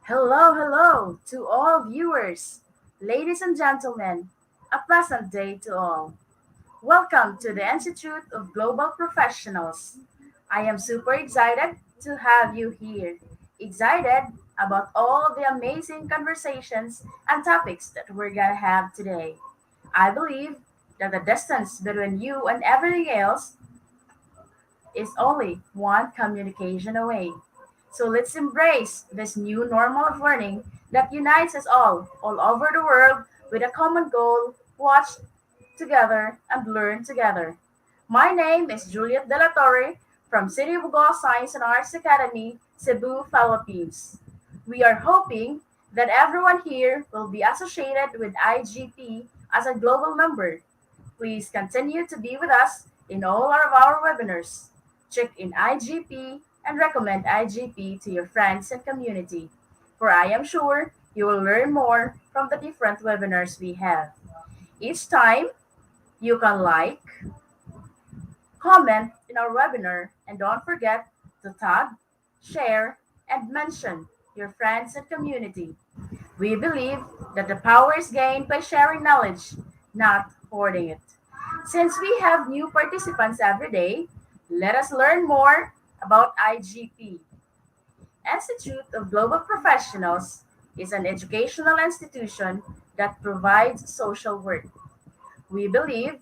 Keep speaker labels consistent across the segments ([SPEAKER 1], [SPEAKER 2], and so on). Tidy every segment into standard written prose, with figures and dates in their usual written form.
[SPEAKER 1] Hello, hello to all viewers. Ladies and gentlemen, a pleasant day to all. Welcome to the Institute of Global Professionals. I am super excited to have you here. Excited about all the amazing conversations and topics that we're going to have today. I believe that the distance between you and everything else is only one communication away. So let's embrace this new normal of learning that unites us all over the world with a common goal, watch together and learn together. My name is Juliet De La Torre from City of Bugao Science and Arts Academy, Cebu, Philippines. We are hoping that everyone here will be associated with IGP as a global member. Please continue to be with us in all of our webinars. Check in IGP and recommend IGP to your friends and community, for I am sure you will learn more from the different webinars we have. Each time, you can like, comment in our webinar, and don't forget to tag, share, and mention your friends and community. We believe that the power is gained by sharing knowledge, not hoarding it. Since we have new participants every day, let us learn more about IGP. Institute of Global Professionals is an educational institution that provides social work. We believe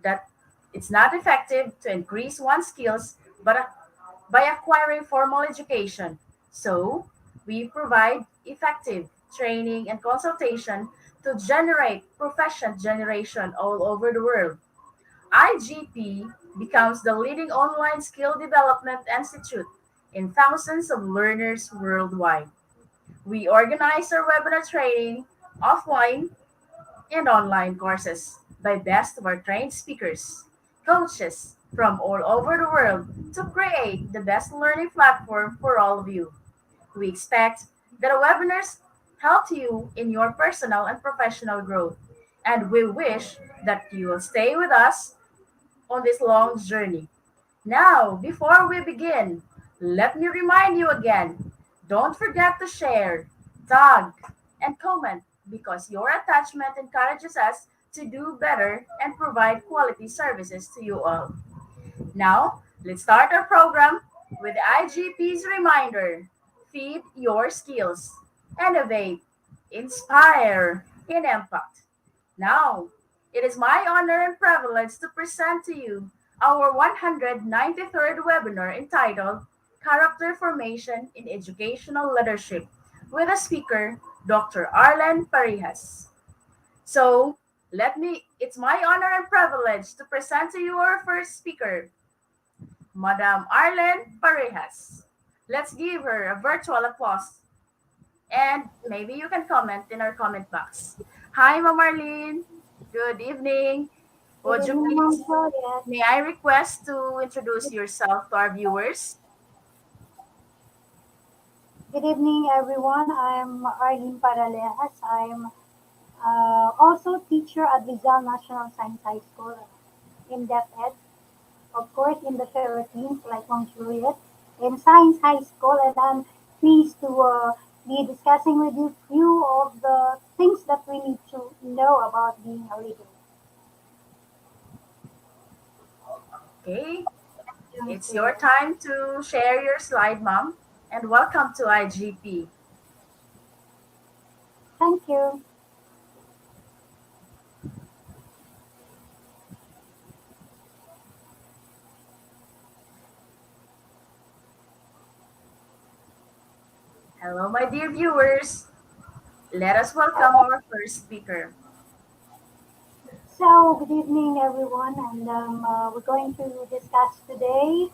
[SPEAKER 1] that it's not effective to increase one's skills by acquiring formal education. So, we provide effective training and consultation to generate profession generation all over the world. IGP becomes the leading online skill development institute in thousands of learners worldwide. We organize our webinar training, offline and online courses by best of our trained speakers, coaches from all over the world to create the best learning platform for all of you. We expect that our webinars help you in your personal and professional growth, and we wish that you will stay with us on this long journey. Now, before we begin, let me remind you again, don't forget to share, tag, and comment because your attachment encourages us to do better and provide quality services to you all. Now, let's start our program with IGP's reminder: feed your skills, innovate, inspire, and impact. Now, it is my honor and privilege to present to you our 193rd webinar entitled Character Formation in Educational Leadership with a speaker, Dr. Arlen Parijas. So, it's my honor and privilege to present to you our first speaker, Madam Arlen Parejas. Let's give her a virtual applause and maybe you can comment in our comment box. Hi, Ma'am Arlene. Good evening.
[SPEAKER 2] Good
[SPEAKER 1] Would you
[SPEAKER 2] evening, Ma'am
[SPEAKER 1] please,
[SPEAKER 2] Claudia.
[SPEAKER 1] may I request to introduce yourself to our viewers?
[SPEAKER 2] Good evening, everyone. I'm Arlene Paralejas. I'm also teacher at Rizal National Science High School in DepEd, of course, in the Philippines, like Ma'am Juliet, in Science High School, and I'm pleased to be discussing with you few of the things that we need to know about being a leader.
[SPEAKER 1] Okay,
[SPEAKER 2] Thank
[SPEAKER 1] it's
[SPEAKER 2] you.
[SPEAKER 1] your time to share your slide, Mom, and welcome to IGP.
[SPEAKER 2] Thank you.
[SPEAKER 1] Hello, my dear viewers. Let us welcome our first speaker.
[SPEAKER 2] So, good evening, everyone, and we're going to discuss today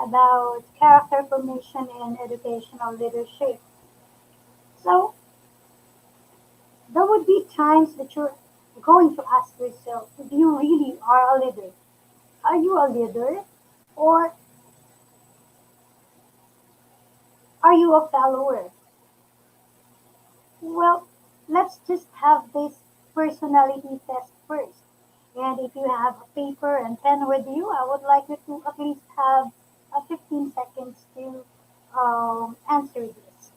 [SPEAKER 2] about character formation in educational leadership. So, there would be times that you're going to ask yourself if you really are a leader. Are you a leader, or are you a follower? Well, let's just have this personality test first. And if you have a paper and pen with you, I would like you to at least have 15 seconds to answer this.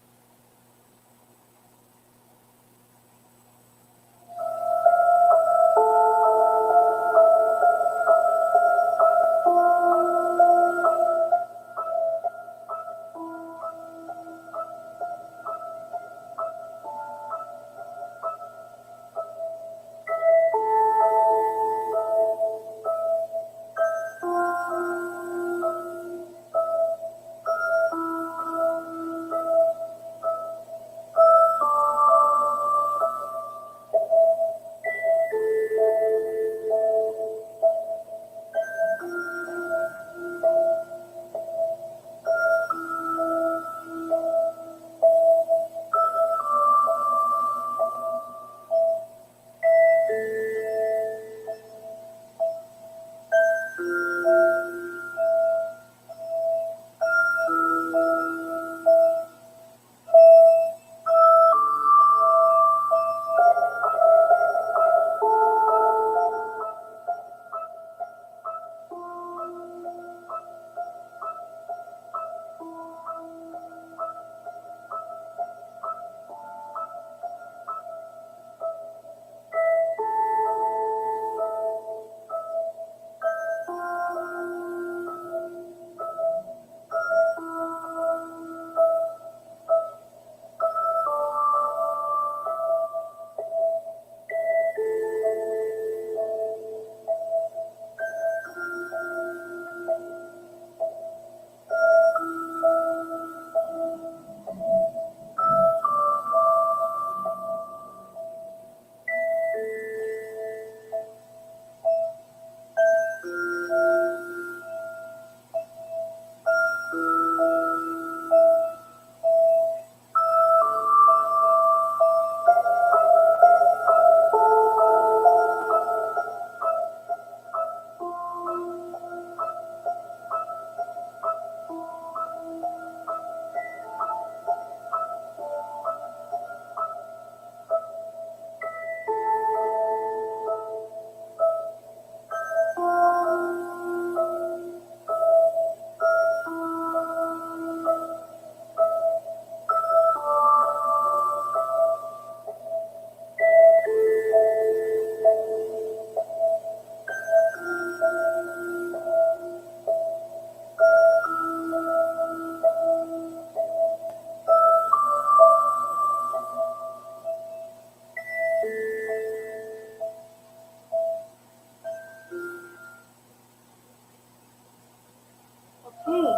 [SPEAKER 2] Okay,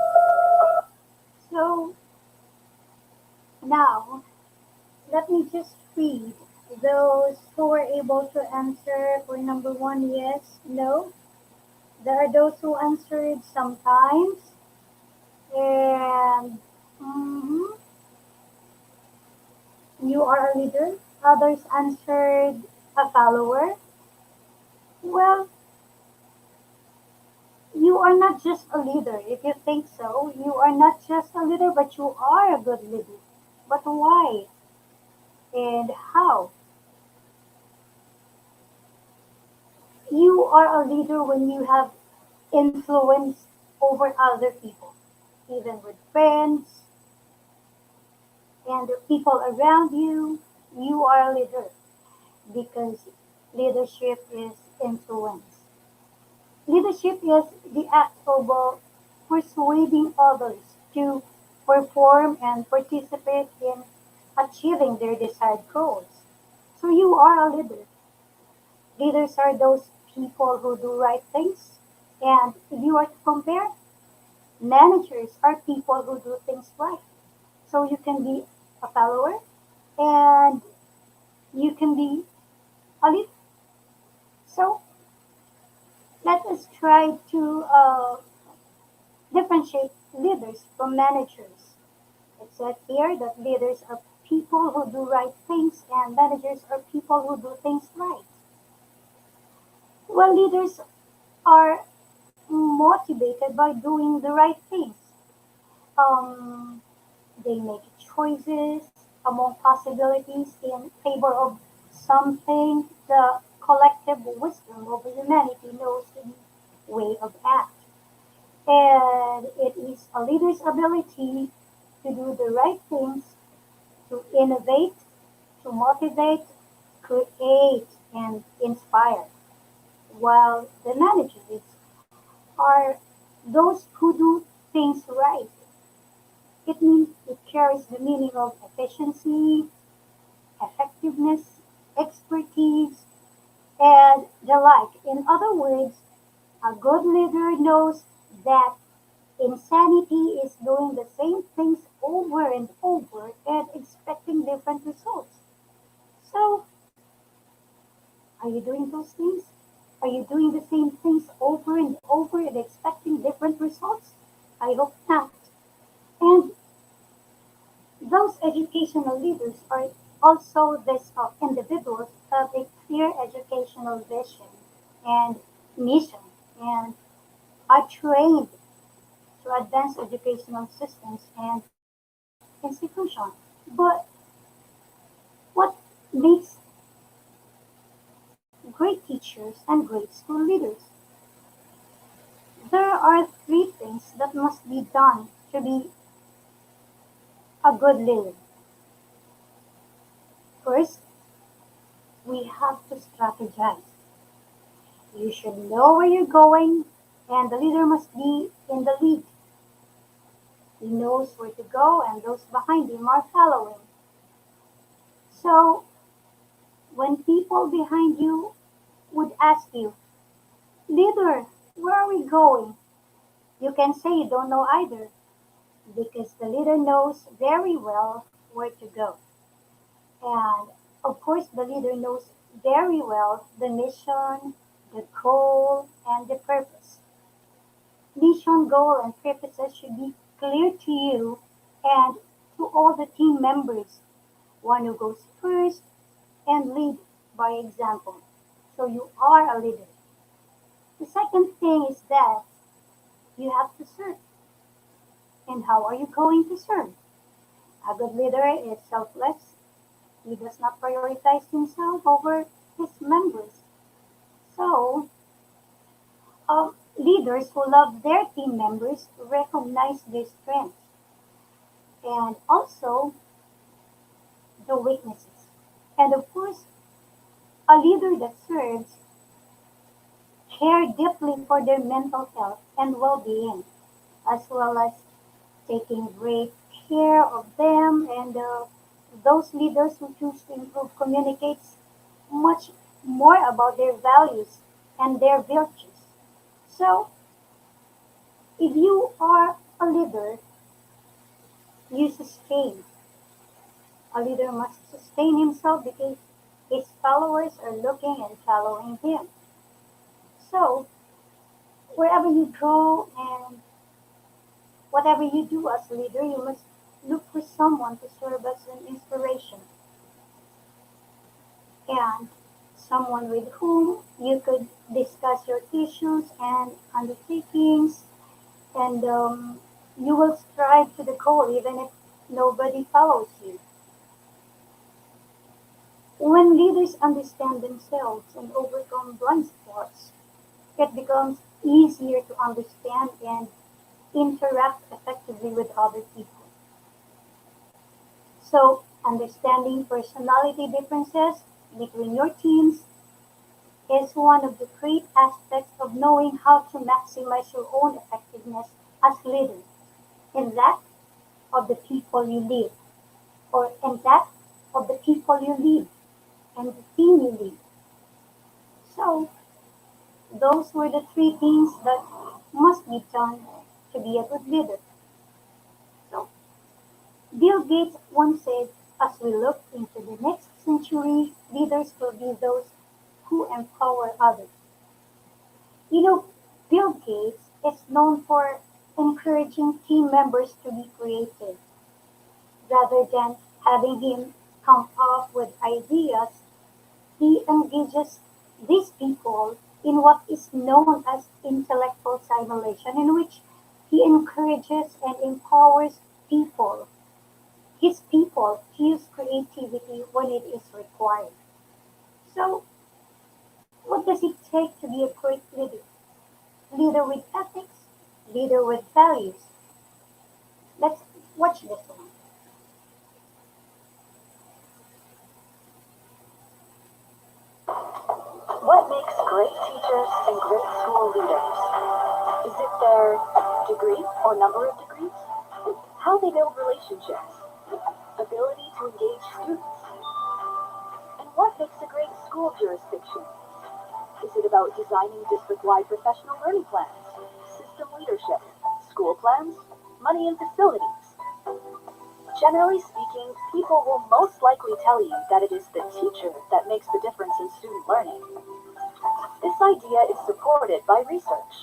[SPEAKER 2] so now let me just read those who were able to answer for number one, yes, no. There are those who answered sometimes, and mhm, you are a leader. Others answered a follower. Well, you are not just a leader. If you think so, you are not just a leader, but you are a good leader. But why and how? You are a leader when you have influence over other people, even with friends and the people around you. You are a leader because leadership is influence. Leadership is the act of persuading others to perform and participate in achieving their desired goals. So you are a leader. Leaders are those people who do right things. And if you are to compare, managers are people who do things right. So you can be a follower and you can be a leader. So let us try to differentiate leaders from managers. It said here that leaders are people who do right things and managers are people who do things right. Well, leaders are motivated by doing the right things. Um, they make choices among possibilities in favor of something the collective wisdom of humanity knows the way of act. And it is a leader's ability to do the right things, to innovate, to motivate, create, and inspire. While the managers are those who do things right. It means it carries the meaning of efficiency, effectiveness, expertise, and the like. In other words, a good leader knows that insanity is doing the same things over and over and expecting different results. So, are you doing those things? Are you doing the same things over and over and expecting different results? I hope not. And those educational leaders are also these individuals have a clear educational vision and mission and are trained to advance educational systems and institutions. But what makes great teachers and great school leaders? There are three things that must be done to be a good leader. First, we have to strategize. You should know where you're going, and the leader must be in the lead. He knows where to go, and those behind him are following. So, when people behind you would ask you, Leader, where are we going? You can say you don't know either, because the leader knows very well where to go. And of course, the leader knows very well the mission, the goal, and the purpose. Mission, goal, and purposes should be clear to you and to all the team members. One who goes first and lead by example. So you are a leader. The second thing is that you have to serve. And how are you going to serve? A good leader is selfless. He does not prioritize himself over his members. So, leaders who love their team members recognize their strengths and also the weaknesses. And of course, a leader that serves care deeply for their mental health and well-being, as well as taking great care of them. And those leaders who choose to improve communicates much more about their values and their virtues. So If you are a leader, you sustain. A leader must sustain himself because his followers are looking and following him. So, wherever you go and whatever you do as a leader, you must look for someone to serve as an inspiration and someone with whom you could discuss your issues and undertakings, and you will strive to the goal even if nobody follows you. When leaders understand themselves and overcome blind spots, it becomes easier to understand and interact effectively with other people. So, understanding personality differences between your teams is one of the great aspects of knowing how to maximize your own effectiveness as leader, in that of the people you lead, or in that of the people you lead and the team you lead. So, those were the three things that must be done to be a good leader. So, Bill Gates once said, as we look into the next century, leaders will be those who empower others. You know, Bill Gates is known for encouraging team members to be creative rather than having him come up with ideas. He engages these people in what is known as intellectual simulation, in which he encourages and empowers people, his people, to use creativity when it is required. So, what does it take to be a great leader? Leader with ethics, leader with values. Let's watch this one.
[SPEAKER 3] What makes great teachers and great school leaders? Is it their degree or number of degrees? How they build relationships? Ability to engage students? And what makes a great school jurisdiction? Is it about designing district-wide professional learning plans, system leadership, school plans, money and facilities? Generally speaking, people will most likely tell you that it is the teacher that makes the difference in student learning. This idea is supported by research.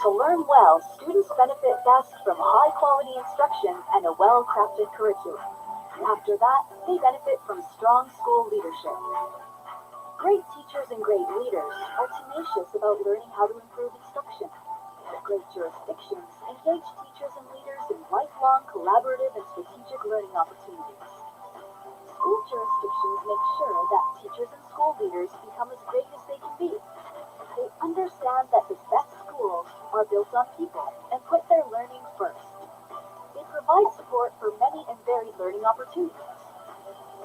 [SPEAKER 3] To learn well, students benefit best from high-quality instruction and a well-crafted curriculum. After that, they benefit from strong school leadership. Great teachers and great leaders are tenacious about learning how to improve instruction. Great jurisdictions engage teachers and leaders in lifelong collaborative and strategic learning opportunities. School jurisdictions make sure that teachers and school leaders become as great as they can be. They understand that the best schools are built on people and put their learning first. They provide support for many and varied learning opportunities.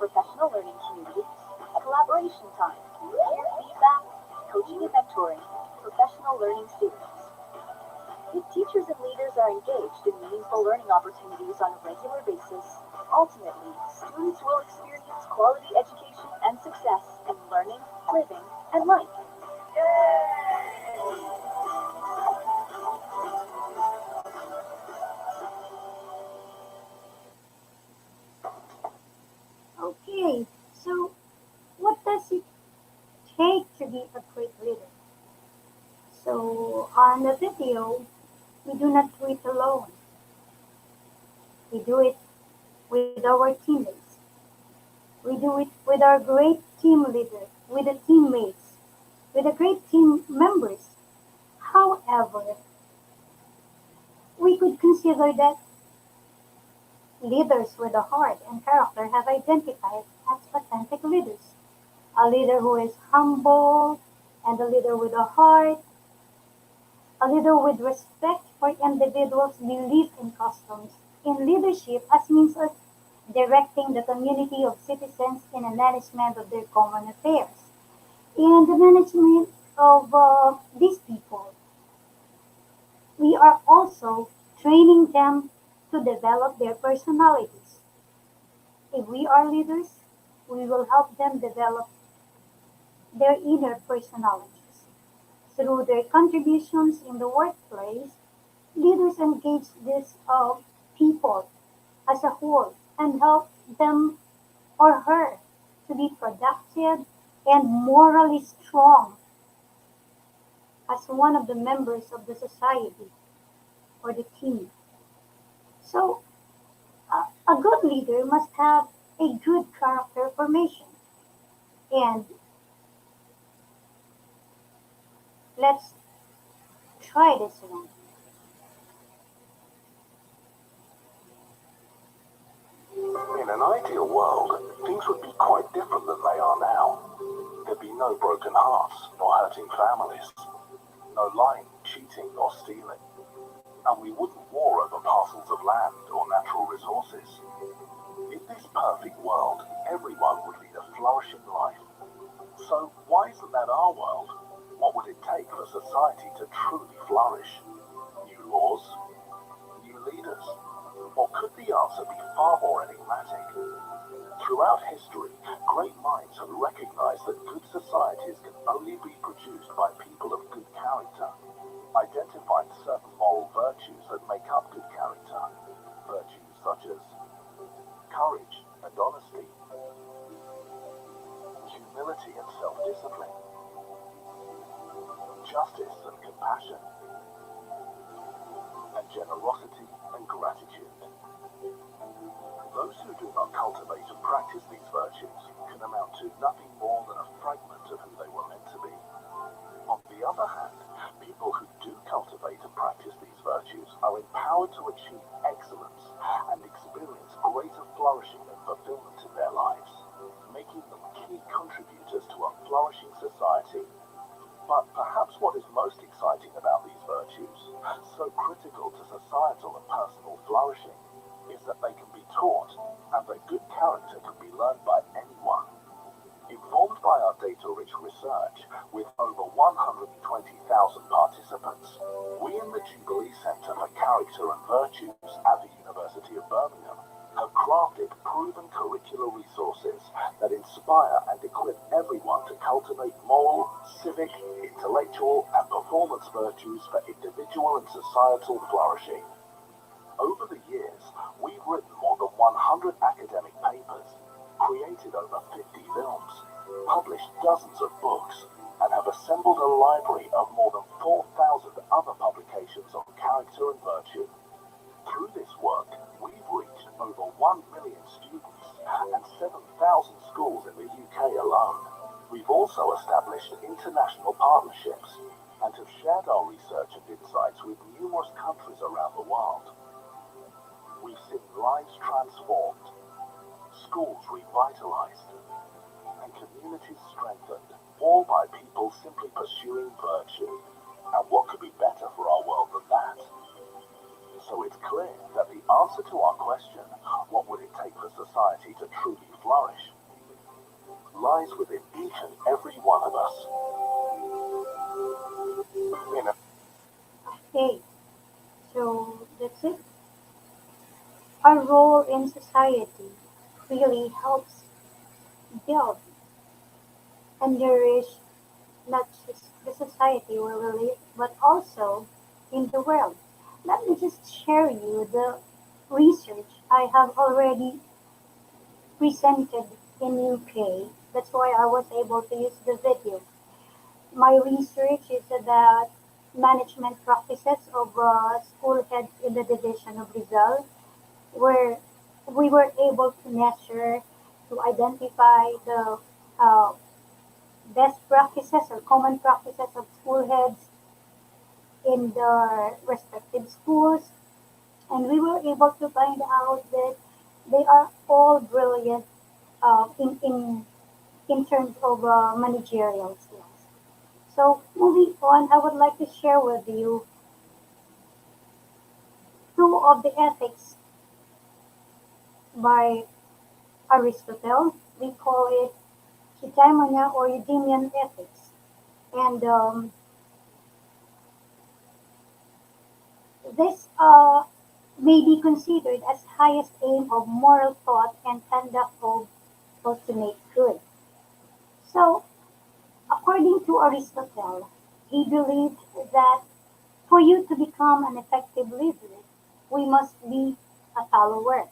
[SPEAKER 3] Professional learning communities, collaboration time, peer feedback, coaching and mentoring, professional learning series. If teachers and leaders are engaged in meaningful learning opportunities on a regular basis, ultimately, students will experience quality education and success in learning, living, and life.
[SPEAKER 2] Okay, so what does it take to be a great leader? So, on the video, we do not do it alone. We do it with our teammates. We do it with our great team leader, with the teammates, with the great team members. However, we could consider that leaders with a heart and character have identified as authentic leaders. A leader who is humble and a leader with a heart, a leader with respect for individuals' beliefs and customs, in leadership as means of directing the community of citizens in the management of their common affairs. In the management of these people, we are also training them to develop their personalities. If we are leaders, we will help them develop their inner personalities through their contributions in the workplace Leaders engage these people as a whole and help them or her to be productive and morally strong as one of the members of the society or the team. So, a good leader must have a good character formation. And let's try this one.
[SPEAKER 3] In an ideal world, things would be quite different than they are now. There'd be no broken hearts, nor hurting families, no lying, cheating, or stealing. And we wouldn't war over parcels of land or natural resources. In this perfect world, everyone would lead a flourishing life. So why isn't that our world? What would it take for society to truly flourish? New laws? New leaders? Or could the answer be far more enigmatic? Throughout history, great minds have recognized that good societies can only be produced by people of good character, identifying certain moral virtues that make up good character. Virtues such as courage and honesty, humility and self-discipline, justice and compassion, and generosity and gratitude. Those who do not cultivate and practice these virtues can amount to nothing more than a fragment of who they were meant to be. On the other hand, people who do cultivate and practice these virtues are empowered to achieve excellence and experience greater flourishing and fulfillment in their lives, making them key contributors to a flourishing society. But perhaps what is most exciting about these virtues, so critical to societal and personal flourishing, is that they can be taught and that good character can be learned by anyone. Informed by our data-rich research, with over 120,000 participants, we in the Jubilee Centre for Character and Virtues at the University of Birmingham have crafted proven curricular resources that inspire and equip everyone to cultivate moral, civic, intellectual and performance virtues for individual and societal flourishing. Over the years, we've written more than 100 academic papers, created over 50 films, published dozens of books, and have assembled a library of more than 4,000 other publications on character and virtue. Through this work, we've reached over 1 million students and 7,000 schools in the UK alone. We've also established international partnerships and have shared our research and insights with numerous countries around the world. We've seen lives transformed, schools revitalized, and communities strengthened, all by people simply pursuing virtue. And what could be better for our world than that? So it's clear that the answer to our question, what would it take for society to truly flourish, lies within each and every one of us. You know,
[SPEAKER 2] Okay, so that's it. Our role in society really helps build and nourish not just the society where we live, but also in the world. Let me just share you the research I have already presented in UK. That's why I was able to use the video. My research is about management practices of school heads in the division of Rizal, where we were able to measure, to identify the uh, best practices or common practices of school heads in their respective schools, and we were able to find out that they are all brilliant in terms of managerial skills. So moving on, I would like to share with you two of the ethics by Aristotle. We call it eudaimonia or Eudemian ethics. And this may be considered as highest aim of moral thought and conduct of ultimate good. So, according to Aristotle, he believed that For you to become an effective leader, we must be a follower.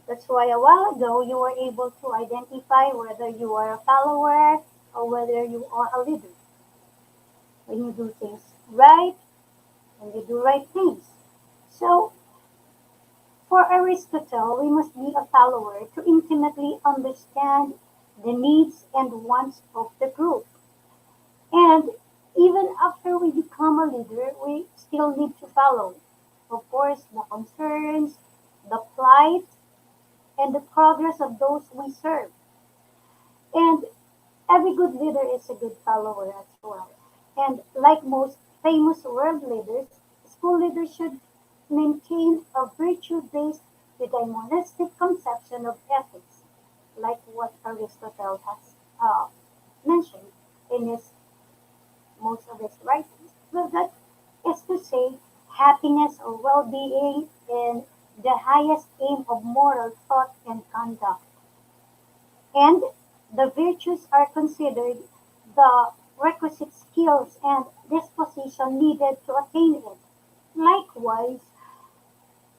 [SPEAKER 2] That's why a while ago you were able to identify whether you are a follower or whether you are a leader. When you do things right, when you do right things. So, for Aristotle, we must be a follower to intimately understand the needs and wants of the group. And even after we become a leader, we still need to follow, of course, the concerns, the plight, and the progress of those we serve. And every good leader is a good follower as well. And like most famous world leaders, school leaders should maintain a virtue based eudaimonistic conception of ethics, like what Aristotle has mentioned in his most of his writings. Well, that is to say, happiness or well being in the highest aim of moral thought and conduct. And the virtues are considered the requisite skills and disposition needed to attain it. Likewise,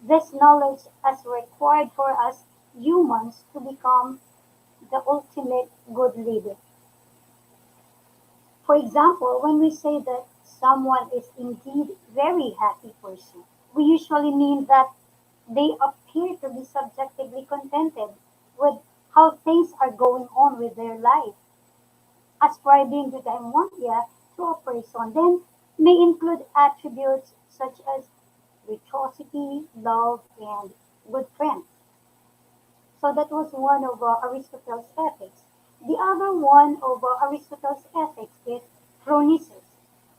[SPEAKER 2] this knowledge is required for us humans to become the ultimate good leader. For example, when we say that someone is indeed very happy person, we usually mean that they appear to be subjectively contented with how things are going on with their life. Ascribing eudaimonia to a person then may include attributes such as virtuosity, love, and good friends. So that was one of Aristotle's ethics. The other one of Aristotle's ethics is phronesis,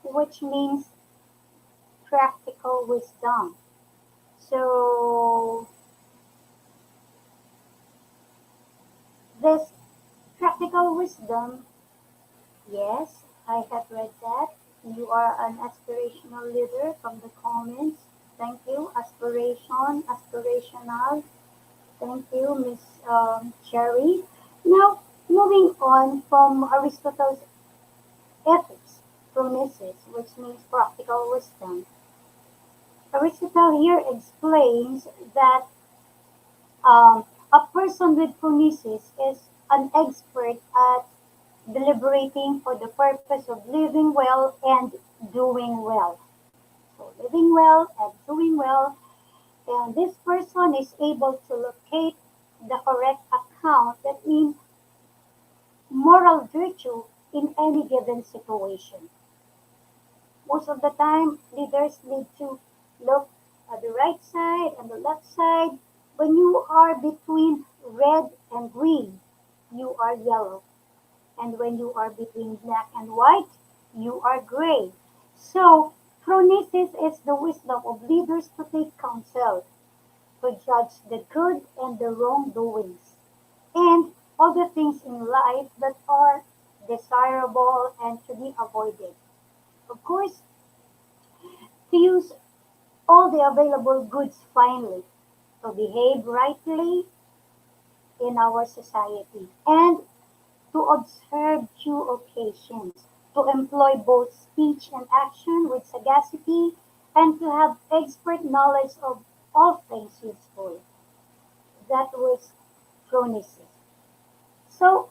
[SPEAKER 2] which means practical wisdom. So this practical wisdom, yes, I have read that. You are an aspirational leader from the comments. Thank you. Aspirational. Thank you, Miss Cherry. Now, moving on from Aristotle's ethics, phronesis, which means practical wisdom. Aristotle here explains that a person with phronesis is an expert at deliberating for the purpose of living well and doing well. So living well and doing well, and this person is able to locate the correct account, that means moral virtue in any given situation. Most of the time, leaders need to look at the right side and the left side. When you are between red and green, you are yellow. And when you are between black and white, you are gray. So, phronesis is the wisdom of leaders to take counsel, to judge the good and the wrongdoings, and all the things in life that are desirable and to be avoided. Of course, to use all the available goods finely, to behave rightly in our society, and to observe due occasions, to employ both speech and action with sagacity, and to have expert knowledge of all things useful. That was phronesis. So,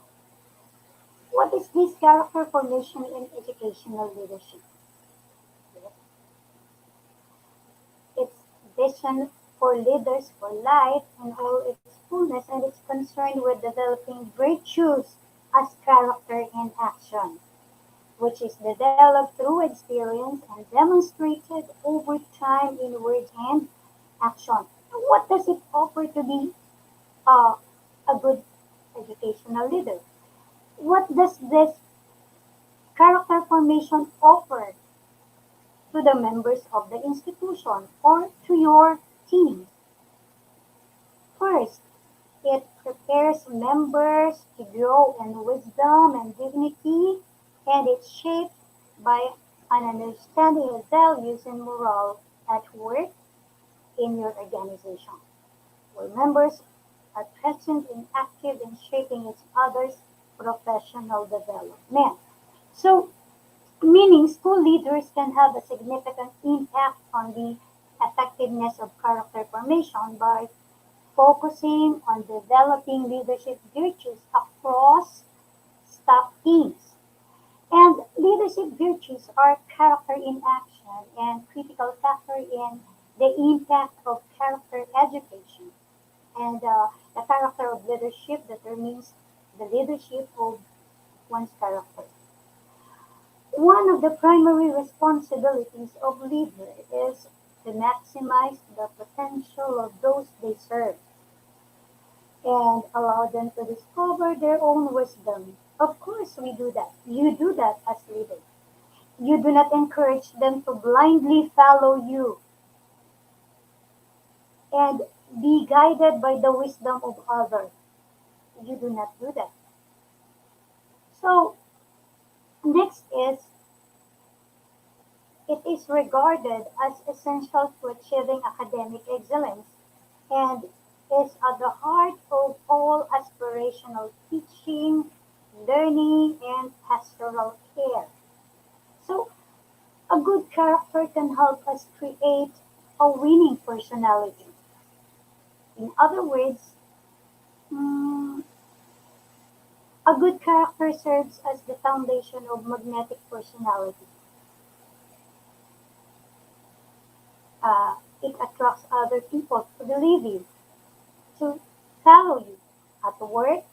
[SPEAKER 2] what is this character formation in educational leadership? Its vision for leaders for life in all its fullness, and it's concerned with developing virtues as character in action, which is developed through experience and demonstrated over time in words and action. What does it offer to be uh, a good educational leader? What does this character formation offer to the members of the institution or to your team? First, it prepares members to grow in wisdom and dignity, and it's shaped by an understanding of values and morale at work in your organization, where members are present and active in shaping each other's professional development. So, Meaning school leaders can have a significant impact on the effectiveness of character formation by focusing on developing leadership virtues across staff teams. And leadership virtues are character in action and critical factor in the impact of character education. And the character of leadership determines the leadership of one's character. One of the primary responsibilities of leaders is to maximize the potential of those they serve and allow them to discover their own wisdom. Of course, we do that. You do that as leaders. You do not encourage them to blindly follow you and be guided by the wisdom of others. You do not do that. So, next is it is regarded as essential to achieving academic excellence and is at the heart of all aspirational teaching, learning, and pastoral care. So, a good character can help us create a winning personality. In other words, mm, a good character serves as the foundation of magnetic personality. It attracts other people to believe you, to follow you. At work,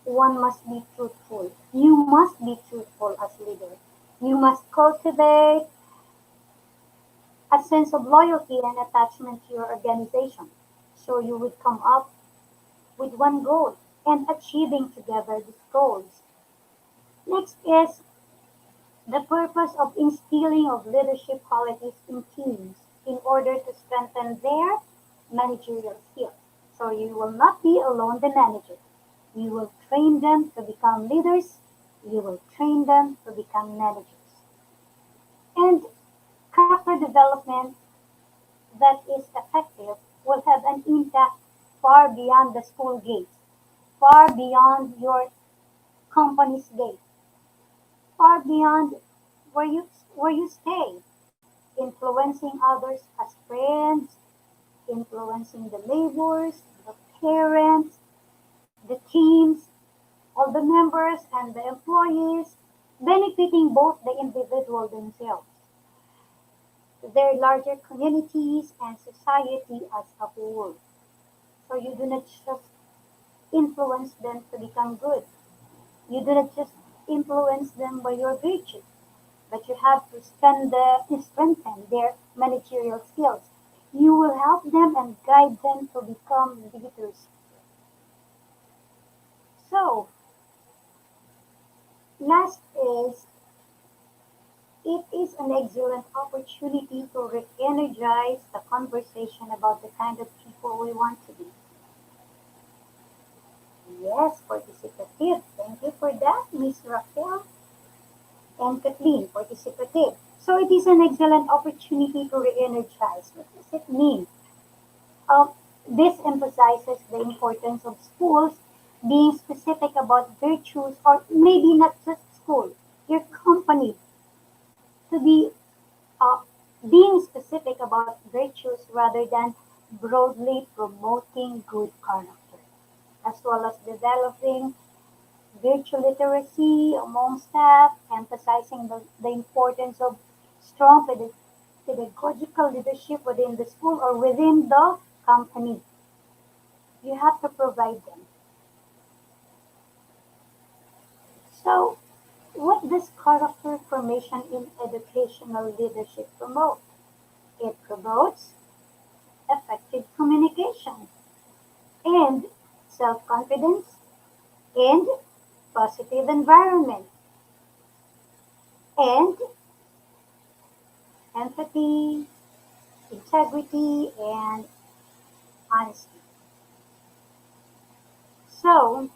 [SPEAKER 2] one must be truthful. You must be truthful as leader. You must cultivate a sense of loyalty and attachment to your organization. So you would come up with one goal and achieving together these goals. Next is the purpose of instilling of leadership qualities in teams in order to strengthen their managerial skills. So you will not be alone the manager. You will train them to become leaders. You will train them to become managers. And character development that is effective will have an impact far beyond the school gates, far beyond your company's gate, far beyond where you stay, influencing others as friends, influencing the neighbors, the parents, the teams, all the members and the employees, benefiting both the individual themselves, their larger communities and society as a whole. So you do not just influence them to become good. You do not just influence them by your virtue, but you have to strengthen their managerial skills. You will help them and guide them to become leaders. So, last is it is an excellent opportunity to re-energize the conversation about the kind of people we want to be. Yes, participative. Thank you for that, Miss Raquel and Kathleen. Participative. So it is an excellent opportunity to re-energize. What does it mean? Um, this emphasizes the importance of schools being specific about virtues, or maybe not just school, your company to be uh, being specific about virtues rather than broadly promoting good character, as well as developing virtue literacy among staff, emphasizing the importance of strong pedagogical leadership within the school or within the company. You have to provide them. So, what does character formation in educational leadership promote? It promotes effective communication and self-confidence and positive environment and empathy, integrity, and honesty. So,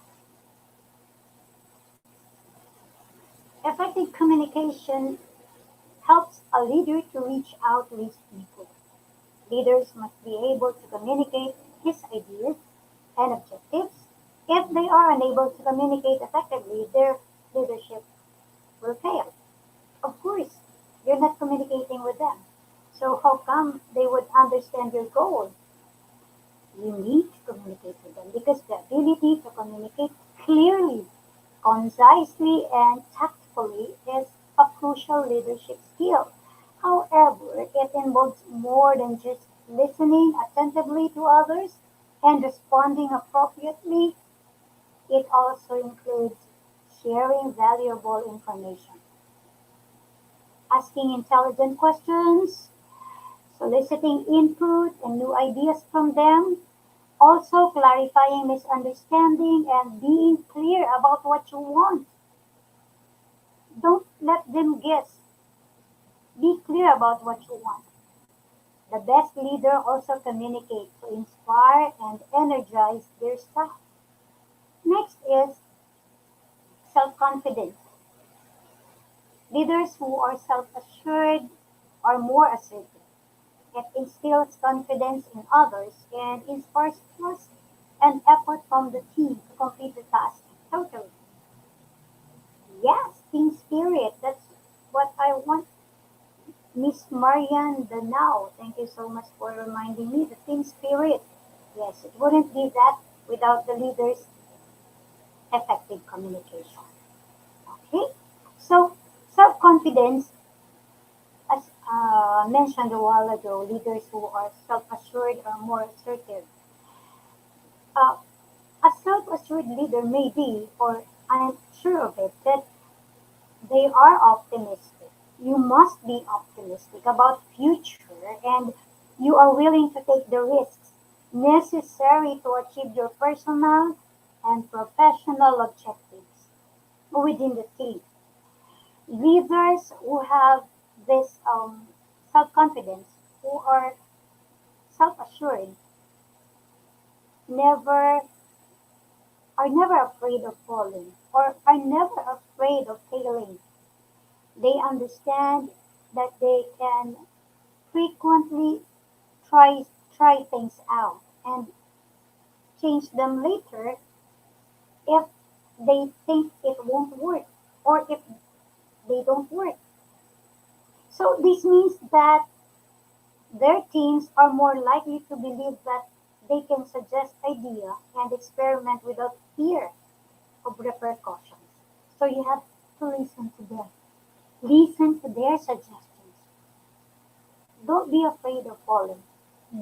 [SPEAKER 2] effective communication helps a leader to reach out to his people. Leaders must be able to communicate his ideas and objectives. If they are unable to communicate effectively, their leadership will fail. of course, you're not communicating with them. So how come they would understand your goal? You need to communicate with them because the ability to communicate clearly, concisely, and tactfully is a crucial leadership skill. However, it involves more than just listening attentively to others and responding appropriately. It also includes sharing valuable information, asking intelligent questions, soliciting input and new ideas from them, also clarifying misunderstanding and being clear about what you want. Don't let them guess. Be clear about what you want. The best leader also communicates to inspire and energize their staff. Next is self-confidence. Leaders who are self-assured are more assertive. It instills confidence in others and inspires trust and effort from the team to complete the task totally. Yes, team spirit. That's what I want. Miss Marian Danao, thank you so much for reminding me the team spirit. Yes, it wouldn't be that without the leader's effective communication. Okay, so self-confidence, as mentioned a while ago, leaders who are self-assured are more assertive. Uh, a self-assured leader may be, or I'm sure of it, that they are optimistic. You must be optimistic about future and you are willing to take the risks necessary to achieve your personal and professional objectives within the team. Leaders who have this self-confidence, who are self-assured, never are never afraid of falling or are never afraid of failing. They understand that they can frequently try try things out and change them later if they think it won't work or if they don't work. So this means that their teams are more likely to believe that they can suggest idea and experiment without fear of repercussions. So you have to listen to them. Listen to their suggestions. Don't be afraid of falling.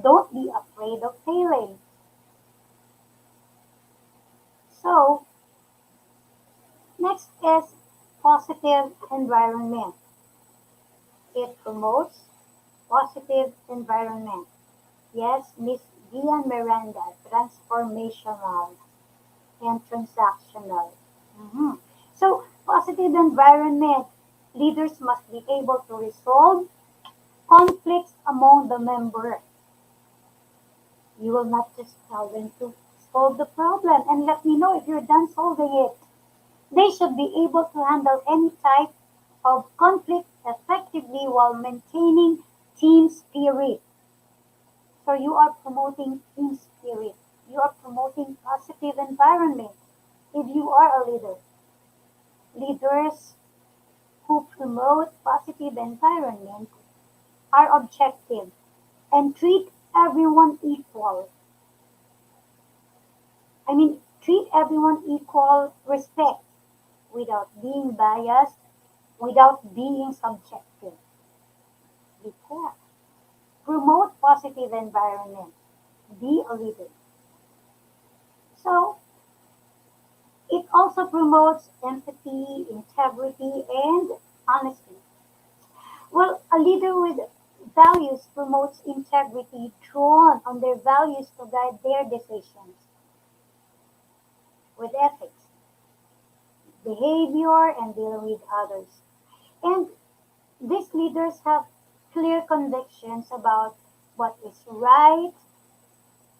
[SPEAKER 2] Don't be afraid of failing. So next is positive environment. It promotes positive environment. Yes, Miss Dian Miranda, transformational and transactional. Mhm. So positive environment. Leaders must be able to resolve conflicts among the members. You will not just tell them to solve the problem and let me know if you're done solving it. They should be able to handle any type of conflict effectively while maintaining team spirit. So you are promoting team spirit. You are promoting positive environment. If you are a leader, leaders who promote positive environment are objective and treat everyone equal. Treat everyone equal respect without being biased, without being subjective. Be fair. Promote positive environment. Be a leader. So it also promotes empathy, integrity, and honesty. Well, a leader with values promotes integrity, drawn on their values to guide their decisions with ethics, behavior, and dealing with others. And these leaders have clear convictions about what is right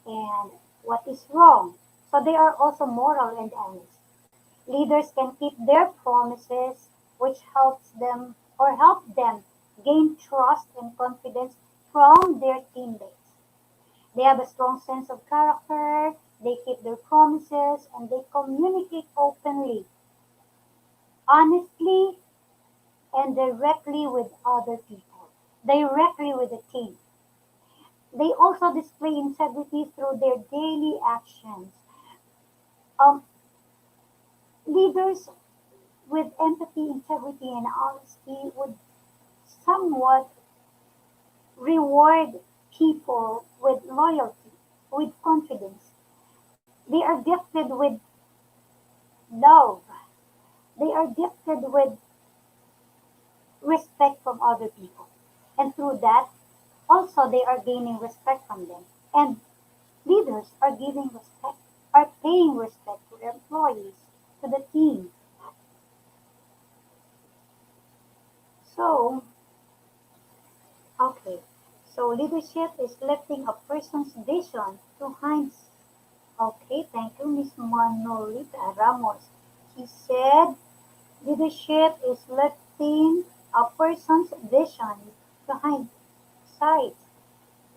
[SPEAKER 2] and what is wrong. So they are also moral and honest. Leaders can keep their promises, which helps them or help them gain trust and confidence from their teammates. They have a strong sense of character, they keep their promises, and they communicate openly, honestly, and directly with other people, directly with the team. They also display integrity through their daily actions. Um, Leaders with empathy, integrity, and honesty would somewhat reward people with loyalty, with confidence. They are gifted with love. They are gifted with respect from other people. And through that, also they are gaining respect from them. And leaders are giving respect, are paying respect to their employees, to the team. So, okay. So leadership is lifting a person's vision to heights. Okay, thank you, Miss Manolita Ramos. She said leadership is lifting a person's vision to heights,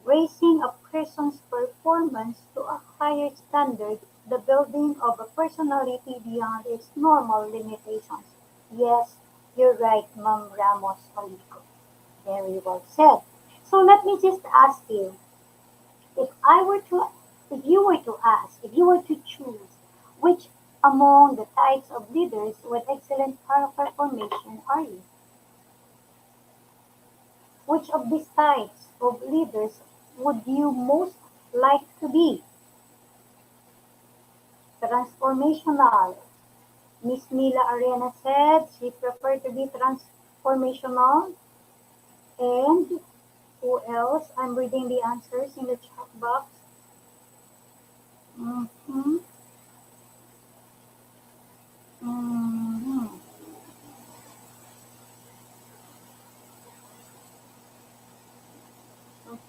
[SPEAKER 2] raising a person's performance to a higher standard, the building of a personality beyond its normal limitations. Yes, you're right, Ma'am Ramos Olico. Very well said. So let me just ask you, if I were to, if you were to ask, if you were to choose, which among the types of leaders with excellent character formation are you? Which of these types of leaders would you most like to be? Transformational. Miss Mila Arena said she preferred to be transformational. And who else? I'm reading the answers in the chat box. Mhm, mhm.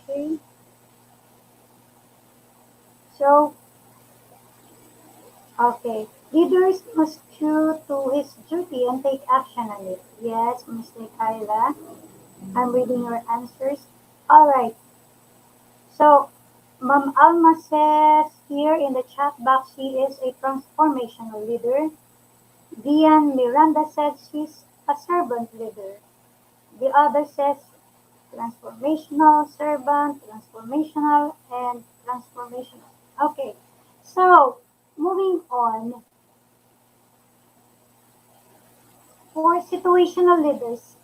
[SPEAKER 2] Okay. So, okay. Leaders must true to his duty and take action on it. Yes, Miss Kyla. I'm reading your answers. All right. So, Ma'am Alma says here in the chat box she is a transformational leader. Dian Miranda said she's a servant leader. The other says transformational, servant, transformational, and transformational. Okay. So, moving on, for situational leaders,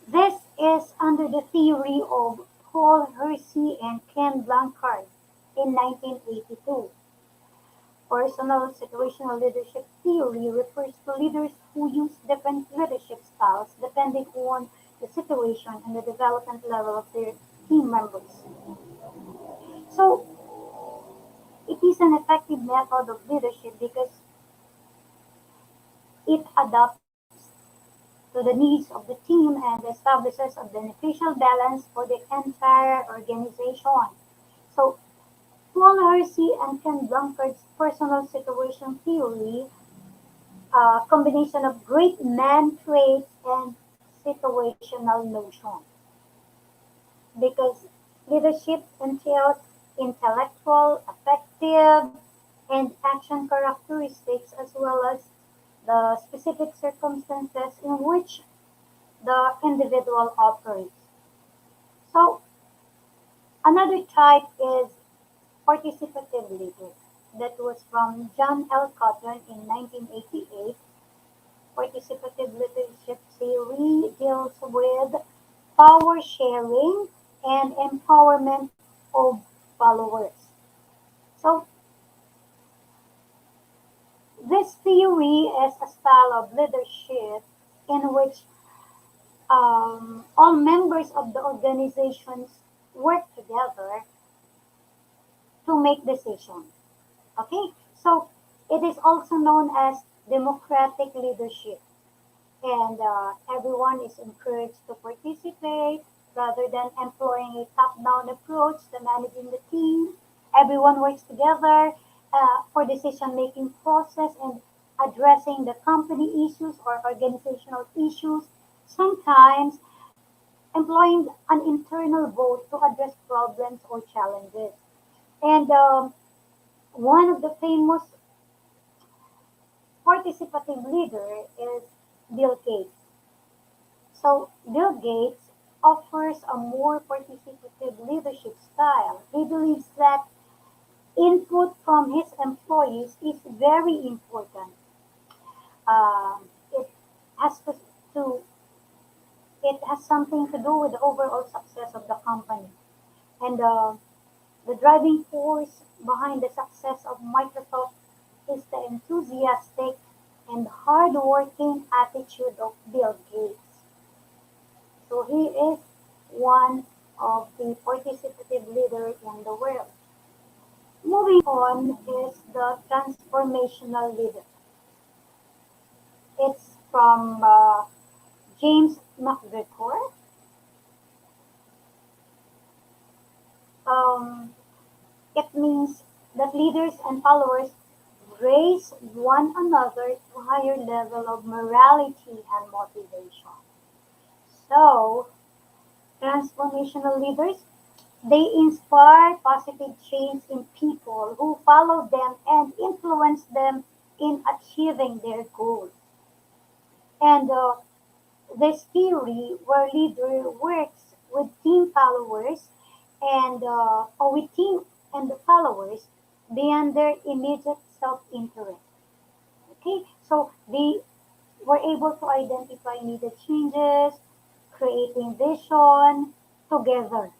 [SPEAKER 2] this is under the theory of Paul Hersey and Ken Blanchard in 1982. Personal situational leadership theory refers to leaders who use different leadership styles depending on the situation and the development level of their team members. So, it is an effective method of leadership because it adapts to the needs of the team and establishes a beneficial balance for the entire organization. So, Paul Hersey and Ken Blanchard's personal situation theory, a combination of great man traits and situational notion, because leadership entails intellectual, affective, and action characteristics as well as the specific circumstances in which the individual operates. So another type is participative leader. That was from John L. Cotton in 1988. Participative leadership theory deals with power sharing and empowerment of followers. So this theory is a style of leadership in which all members of the organizations work together to make decisions. Okay, so it is also known as democratic leadership, and everyone is encouraged to participate rather than employing a top-down approach to managing the team. Everyone works together for decision-making process and addressing the company issues or organizational issues. Sometimes employing an internal vote to address problems or challenges. And one of the famous participative leader is Bill Gates. So Bill Gates offers a more participative leadership style. He believes that input from his employees is very important. It has to it has something to do with the overall success of the company. And the driving force behind the success of Microsoft is the enthusiastic and hardworking attitude of Bill Gates. So he is one of the participative leaders in the world. Moving on is the transformational leader. It's from James McGregor. Um, it means that leaders and followers raise one another to higher level of morality and motivation. So, transformational leaders, they inspire positive change in people who follow them and influence them in achieving their goals. And this theory where leader works with team followers and or with team and the followers beyond their immediate self-interest. Okay, so they were able to identify needed changes, creating vision together.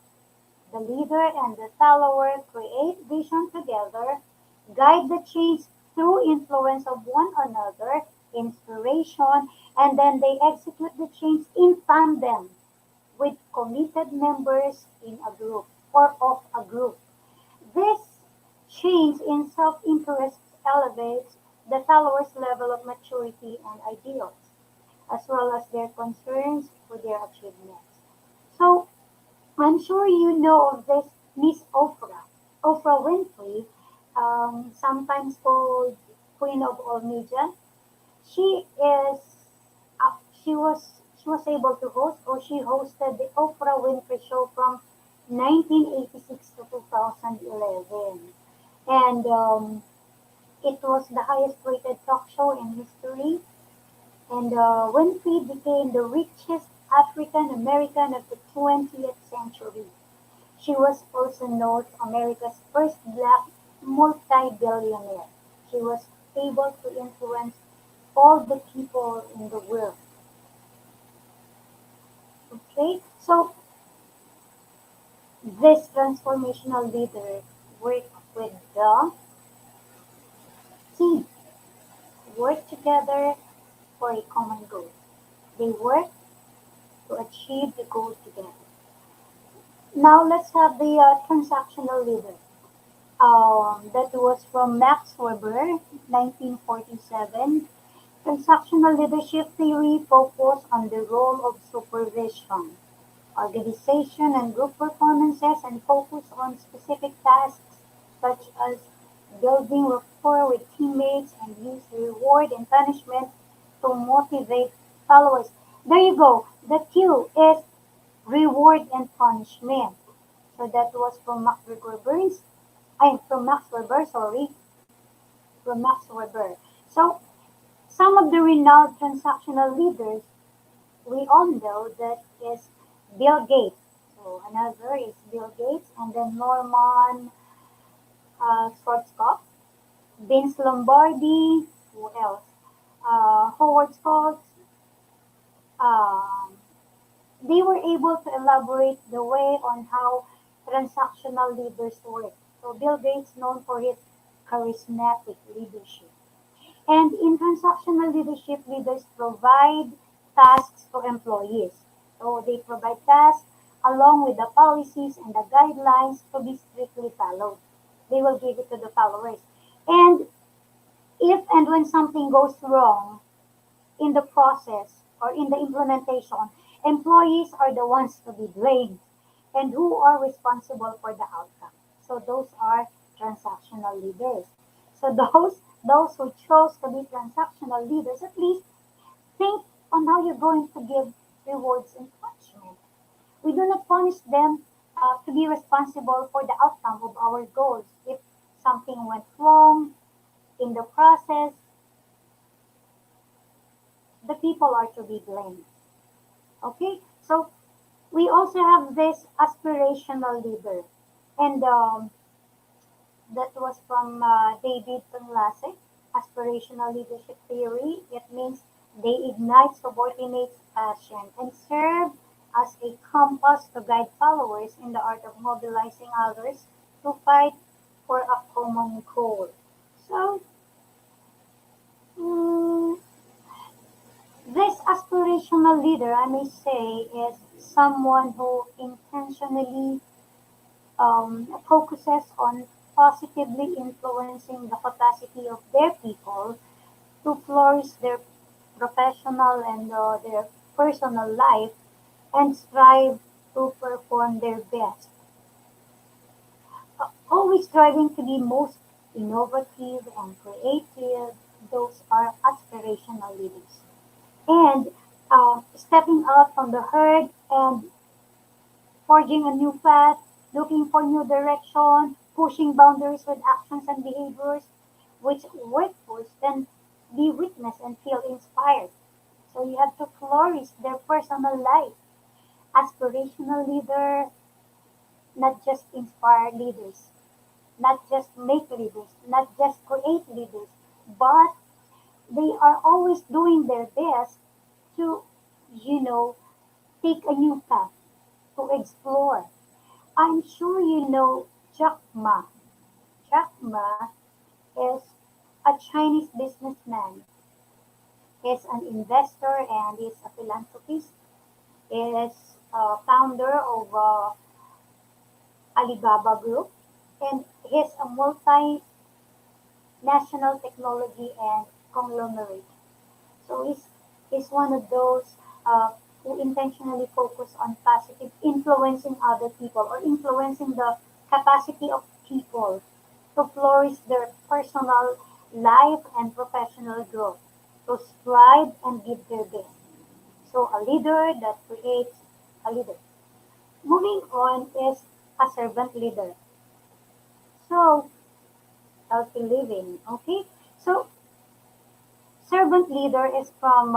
[SPEAKER 2] The leader and the follower create vision together, guide the change through influence of one another, inspiration, and then they execute the change in tandem with committed members in a group or of a group. This change in self-interest elevates the follower's level of maturity and ideals, as well as their concerns for their achievements. So, I'm sure you know of this Miss Oprah, Oprah Winfrey, sometimes called Queen of All Media. She is, she was able to host, or she hosted the Oprah Winfrey Show from 1986 to 2011, and it was the highest rated talk show in history. And Winfrey became the richest African American of the 20th century. She was also North America's first black multi-billionaire. She was able to influence all the people in the world. Okay, so this transformational leader work with the team, work together for a common goal. They work to achieve the goal together. Now let's have the transactional leader. That was from Max Weber, 1947. Transactional leadership theory focused on the role of supervision, organization, and group performances, and focus on specific tasks such as building rapport with teammates and use reward and punishment to motivate followers. There you go. The Q is reward and punishment. So that was from McGregor Burns. From Max Weber, sorry, from Max Weber. So some of the renowned transactional leaders we all know that is Bill Gates. So another is Bill Gates, and then Norman Schwarzkopf, Vince Lombardi, who else? Howard Schultz. Um, they were able to elaborate the way on how transactional leaders work. So Bill Gates known for his charismatic leadership. And in transactional leadership, leaders provide tasks to employees. So they provide tasks along with the policies and the guidelines to be strictly followed. They will give it to the followers. And if and when something goes wrong in the process or in the implementation, employees are the ones to be blamed and who are responsible for the outcome. So those are transactional leaders. So those who chose to be transactional leaders at least think on how you're going to give rewards and punishment. We do not punish them to be responsible for the outcome of our goals. If something went wrong in the process, the people are to be blamed. Okay, so we also have this aspirational leader, and that was from David Panlasek, Aspirational Leadership Theory. It means they ignite subordinates' passion and serve as a compass to guide followers in the art of mobilizing others to fight for a common goal. So, mm, this aspirational leader, I may say, is someone who intentionally focuses on positively influencing the capacity of their people to flourish their professional and their personal life and strive to perform their best. Always striving to be most innovative and creative, those are aspirational leaders. And stepping out from the herd and forging a new path, looking for new direction, pushing boundaries with actions and behaviors, which workforce can be witnessed and feel inspired. So you have to flourish their personal life. Aspirational leader, not just inspire leaders, not just make leaders, not just create leaders, but they are always doing their best to, you know, take a new path, to explore. I'm sure you know Jack Ma. Jack Ma is a Chinese businessman. He's an investor and he's a philanthropist. He is a founder of Alibaba Group, and he's a multinational technology and conglomerate. So he's one of those who intentionally focus on positive influencing other people or influencing the capacity of people to flourish their personal life and professional growth, to strive and give their best. So a leader that creates a leader. Moving on is a servant leader. So healthy living. Okay. So servant leader is from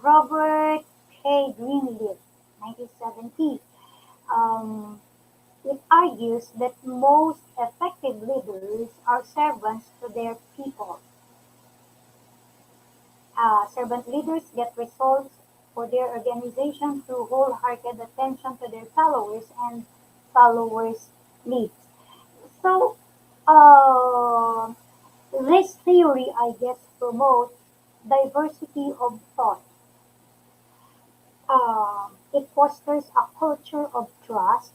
[SPEAKER 2] Robert K. Greenleaf, 1970. Um, it argues that most effective leaders are servants to their people. Servant leaders get results for their organization through wholehearted attention to their followers and followers' needs. So, uh, this theory, I guess, promotes diversity of thought. It fosters a culture of trust.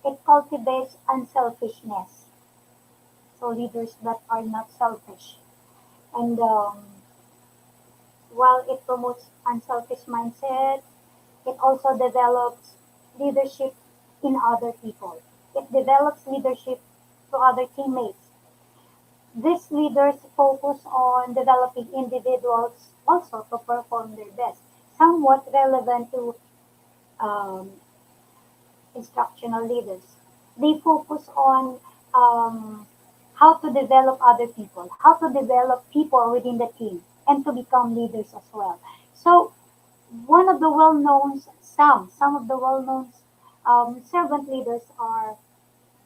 [SPEAKER 2] It cultivates unselfishness. So leaders that are not selfish. And while it promotes unselfish mindset, it also develops leadership in other people. It develops leadership to other teammates. These leaders focus on developing individuals also to perform their best, somewhat relevant to um, instructional leaders. They focus on um, how to develop other people, how to develop people within the team, and to become leaders as well. So one of the well-known, some of the well-known servant leaders are,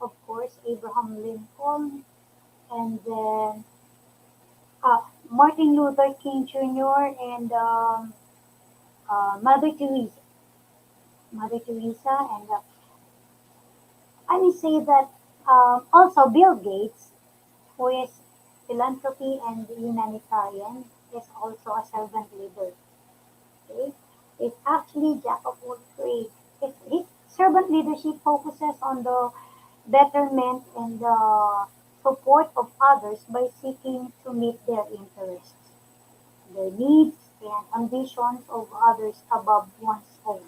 [SPEAKER 2] of course, Abraham Lincoln, and then Martin Luther King Jr. and Mother Teresa, and I will say that also Bill Gates, who is philanthropy and humanitarian, is also a servant leader. Okay, is actually jack of all trades. His servant leadership focuses on the betterment and the support of others by seeking to meet their interests, their needs, and ambitions of others above one's own.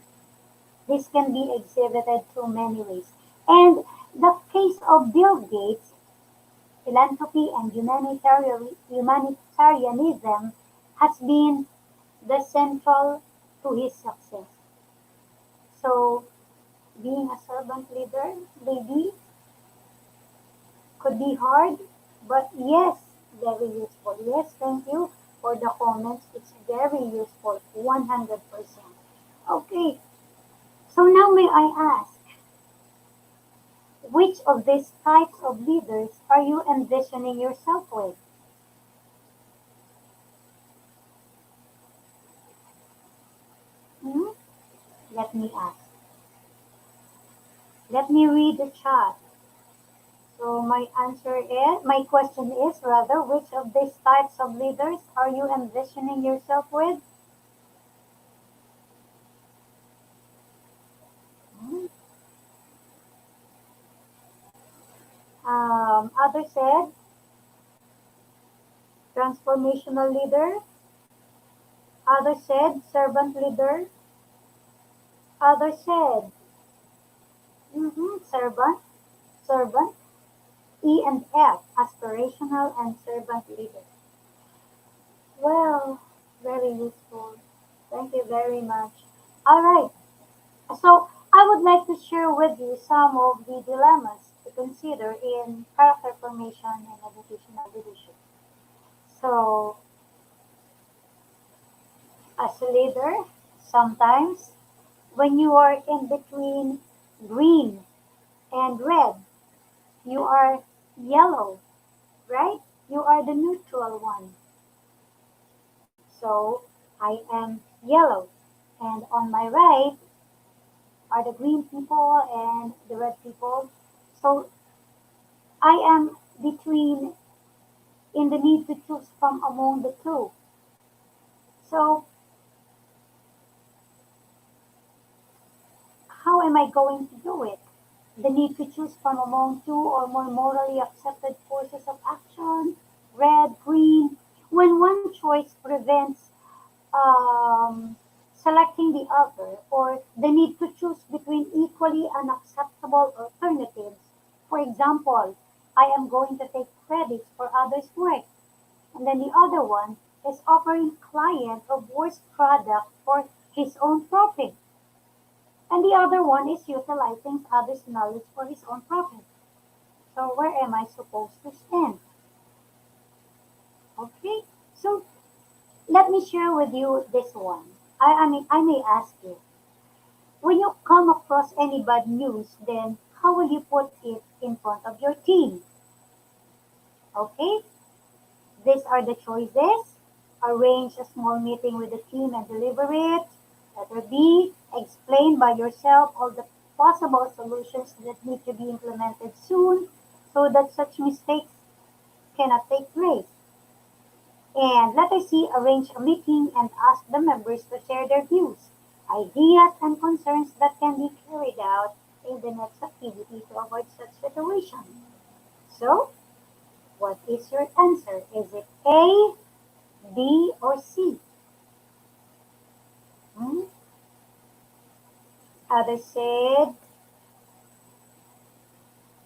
[SPEAKER 2] This can be exhibited through many ways. And the case of Bill Gates, philanthropy and humanitarianism has been the central to his success. So being a servant leader maybe could be hard, but yes, very useful. Yes, thank you for the comments. It's very useful, 100%. Okay, so now may I ask, which of these types of leaders are you envisioning yourself with? Hmm? Let me ask. Let me read the chat. So my question is rather, which of these types of leaders are you envisioning yourself with? Hmm. Others said transformational leader. Others said servant leader. Others said servant, servant. E and F, aspirational and servant leader. Well, very useful. Thank you very much. All right. So I would like to share with you some of the dilemmas to consider in character formation and educational leadership. So as a leader, sometimes when you are in between green and red, you are yellow, right? You are the neutral one. So I am yellow. And on my right are the green people and the red people. So I am between in the need to choose from among the two. So how am I going to do it? The need to choose from among two or more morally accepted courses of action, red, green, when one choice prevents um, selecting the other, or the need to choose between equally unacceptable alternatives. For example, I am going to take credits for others' work, and then the other one is offering client a worse product for his own profit, and the other one is utilizing others' knowledge for his own profit. So where am I supposed to stand? Okay, so let me share with you this one. I may ask you, when you come across any bad news, then how will you put it in front of your team? Okay, these are the choices. Arrange a small meeting with the team and deliver it. Letter B, explain by yourself all the possible solutions that need to be implemented soon so that such mistakes cannot take place. And letter C, arrange a meeting and ask the members to share their views, ideas, and concerns that can be carried out in the next activity to avoid such situation. So, what is your answer? Is it A, B, or C? Hmm? Others said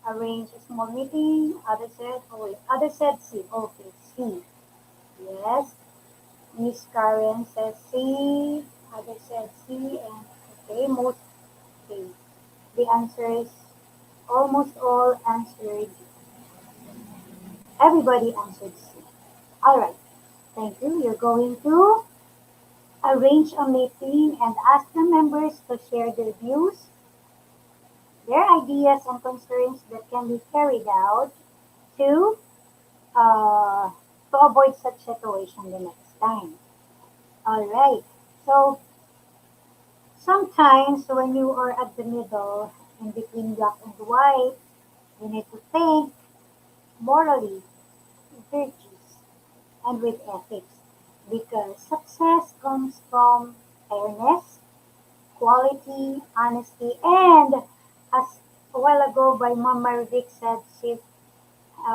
[SPEAKER 2] arrange a small meeting. Others said, oh wait, others said C. Okay, C. Yes. Miss Karen says C. Others said C. And okay, most okay. The answers, almost all answered, everybody answered C. Alright, thank you. You're going to arrange a meeting and ask the members to share their views, their ideas and concerns that can be carried out to uh, to avoid such situation the next time. Alright, so sometimes when you are at the middle in between black and white, you need to think morally, virtues, and with ethics. Because success comes from fairness, quality, honesty, and as a while ago by Mama Rick said,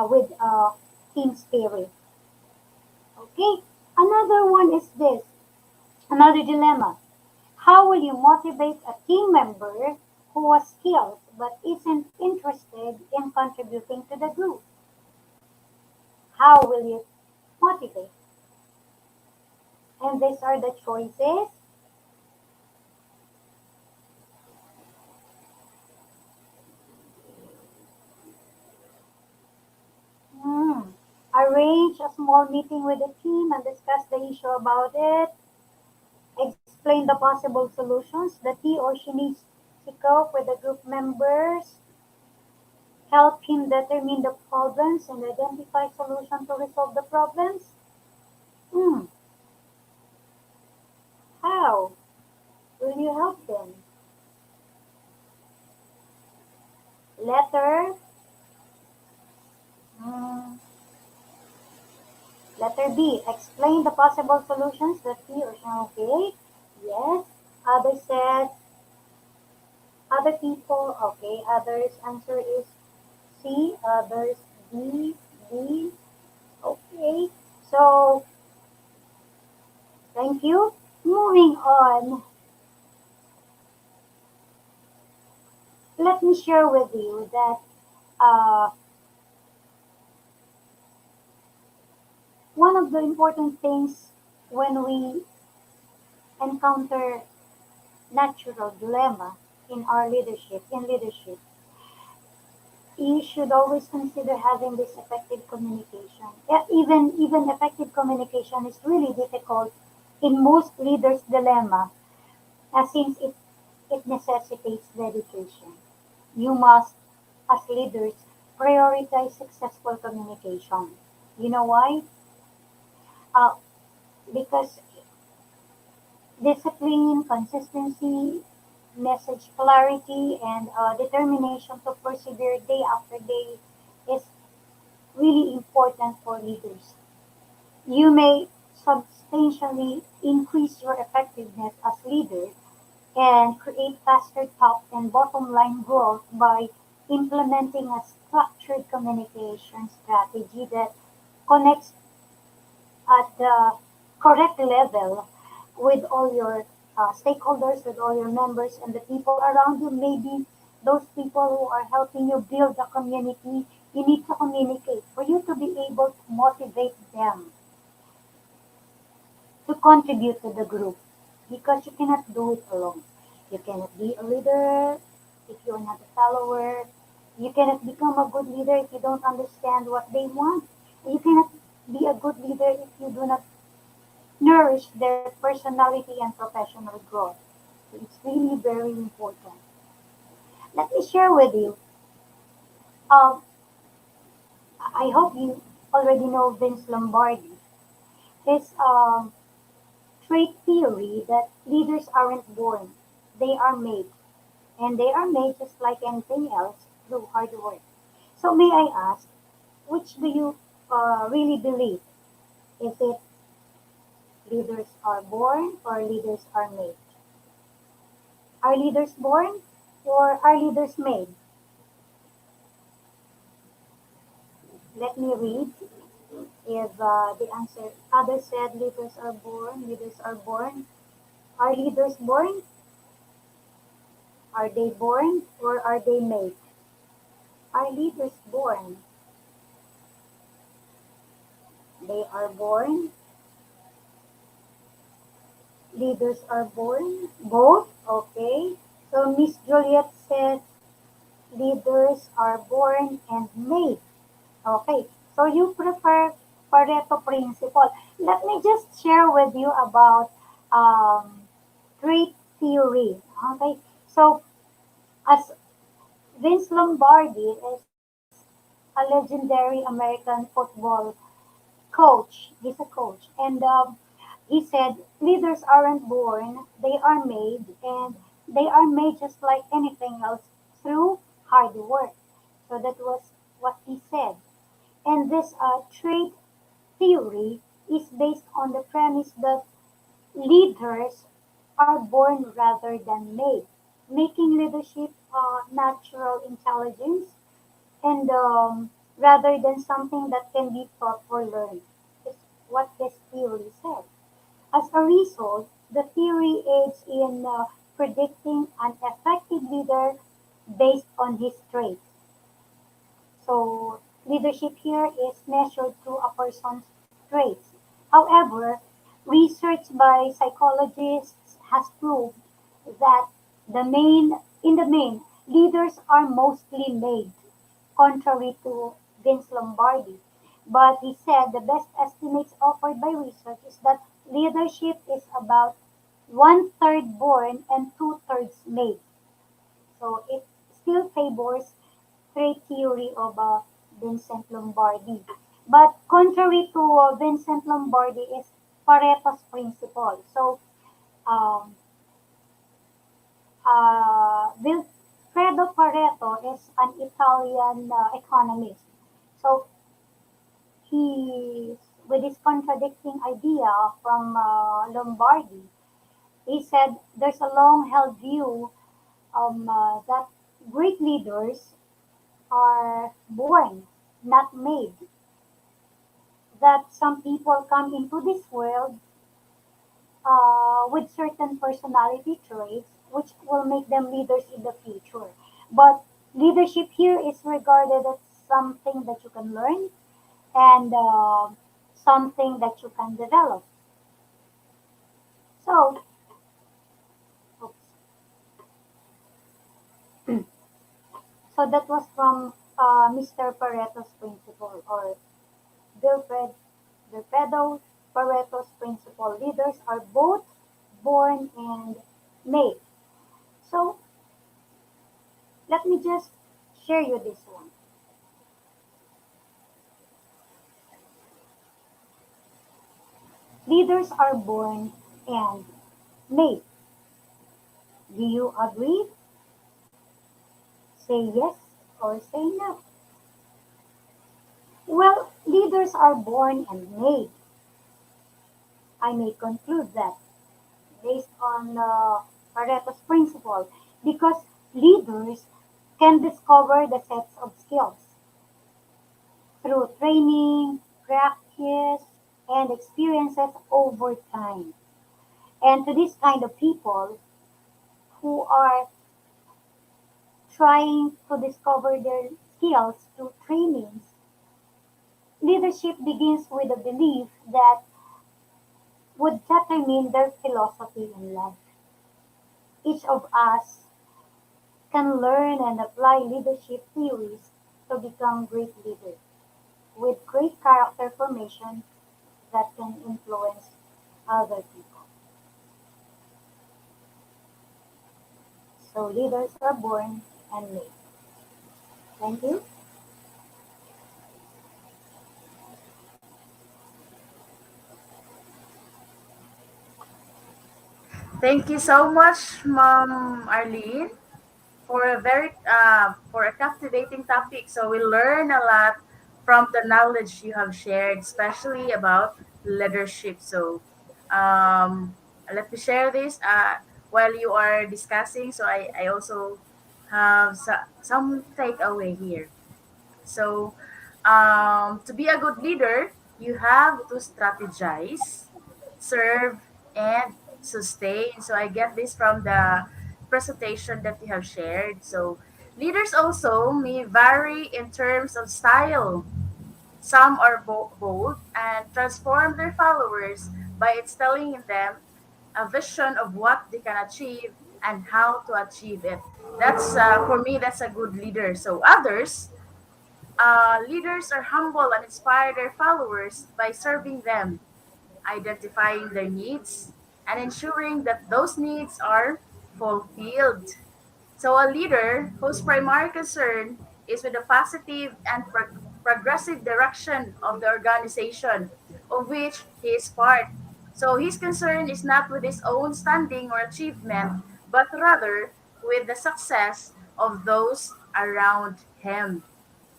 [SPEAKER 2] with team spirit. Okay, another one is this, another dilemma. How will you motivate a team member who has skills but isn't interested in contributing to the group? How will you motivate? And these are the choices. Hmm. Arrange arrange a small meeting with the team and discuss the issue about it, explain the possible solutions that he or she needs to cope with the group members, help him determine the problems and identify solutions to resolve the problems. Hmm, how will you help them? Letter, mm, letter B, explain the possible solutions that he or she, okay, yes. Others said, other people, okay, others answer is C, others D, D, okay. So, thank you. Moving on, let me share with you that uh, one of the important things when we encounter natural dilemma in leadership, you should always consider having this effective communication. Yeah, even effective communication is really difficult in most leaders' dilemma, since it necessitates dedication. You must, as leaders, prioritize successful communication. You know why? Uh, because discipline, consistency, message clarity, and determination to persevere day after day is really important for leaders. You may substantially increase your effectiveness as leader and create faster top and bottom line growth by implementing a structured communication strategy that connects at the correct level with all your stakeholders, with all your members, and the people around you. Maybe those people who are helping you build the community, you need to communicate for you to be able to motivate them to contribute to the group because you cannot do it alone. You cannot be a leader if you're not a follower. You cannot become a good leader if you don't understand what they want. You cannot be a good leader if you do not nourish their personality and professional growth. So it's really very important. Let me share with you. Um, I hope you already know Vince Lombardi. His trait theory that leaders aren't born, they are made. And they are made just like anything else through hard work. So may I ask, which do you really believe? Is it leaders are born or leaders are made? Are leaders born or are leaders made? Let me read if the answer. Others said leaders are born, leaders are born. Are leaders born? Are they born or are they made? Are leaders born? They are born. Leaders are born. Both? Okay. So Miss Juliet says leaders are born and made. Okay. So you prefer Pareto principle. Let me just share with you about um, trait theory. Okay. So as Vince Lombardi is a legendary American football coach. He's a coach. And he said, leaders aren't born, they are made, and they are made just like anything else through hard work. So that was what he said. And this trait theory is based on the premise that leaders are born rather than made, making leadership natural intelligence and rather than something that can be taught or learned. Is what this theory said. As a result, the theory aids in predicting an effective leader based on his traits. So, leadership here is measured through a person's traits. However, research by psychologists has proved that in the main, leaders are mostly made, contrary to Vince Lombardi. But he said the best estimates offered by research is that leadership is about one third born and two-thirds made. So it still favors trait theory of Vincent Lombardi. But contrary to Vincent Lombardi is Pareto's principle. So um, Wilfredo Pareto is an Italian economist. So he, with his contradicting idea from Lombardi, he said there's a long-held view that great leaders are born, not made. That some people come into this world with certain personality traits which will make them leaders in the future. But leadership here is regarded as something that you can learn and something that you can develop. So, oops. So that was from Mr. Pareto's principle or Wilfred Wilfredo Pareto's principle. Leaders are both born and made. So let me just share you this one. Leaders are born and made. Do you agree? Say yes or say no. Well, leaders are born and made. I may conclude that based on Pareto's principle because leaders can discover the sets of skills through training, practice, and experiences over time. And to this kind of people who are trying to discover their skills through trainings, leadership begins with a belief that would determine their philosophy in life. Each of us can learn and apply leadership theories to become great leaders with great character formation that can influence other people. So leaders are born and made. Thank you.
[SPEAKER 1] Thank you so much, Mom Arlene, for a captivating topic. So we learn a lot from the knowledge you have shared, especially about leadership. So let me share this while you are discussing. So I also have some takeaway here. So, to be a good leader, you have to strategize, serve, and sustain. So, I get this from the presentation that you have shared. So, leaders also may vary in terms of style. Some are bold and transform their followers by instilling in them a vision of what they can achieve and how to achieve it. That's for me. That's a good leader. So others leaders are humble and inspire their followers by serving them, identifying their needs, and ensuring that those needs are fulfilled. So, a leader whose primary concern is with the positive and progressive direction of the organization of which he is part. So, his concern is not with his own standing or achievement, but rather with the success of those around him.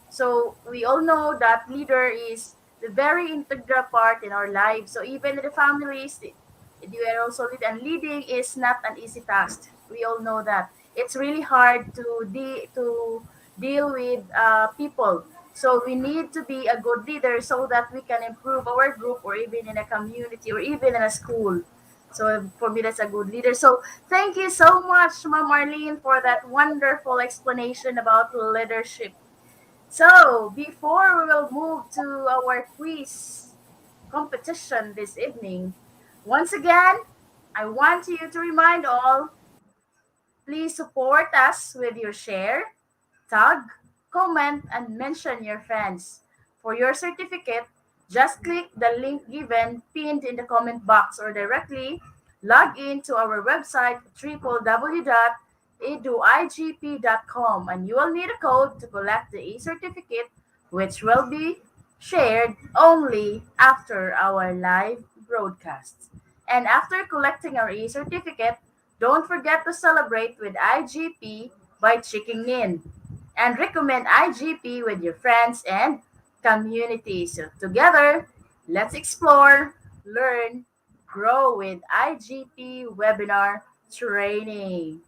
[SPEAKER 1] So we all know that leader is the very integral part in our lives. So even in the families, you are also lead, and leading is not an easy task. We all know that it's really hard to deal with people. So we need to be a good leader so that we can improve our group or even in a community or even in a school. So for me, that's a good leader. So thank you so much, Ma'am Marlene, for that wonderful explanation about leadership. So, before we will move to our quiz competition this evening, once again, I want you to remind all, please support us with your share, tag, comment, and mention your friends For your certificate, just click the link given pinned in the comment box or directly log in to our website www.eduigp.com, and you will need a code to collect the e-certificate, which will be shared only after our live broadcasts. And after collecting our e-certificate, don't forget to celebrate with IGP by checking in and recommend IGP with your friends and community. So together, let's explore, learn, grow with IGP webinar training.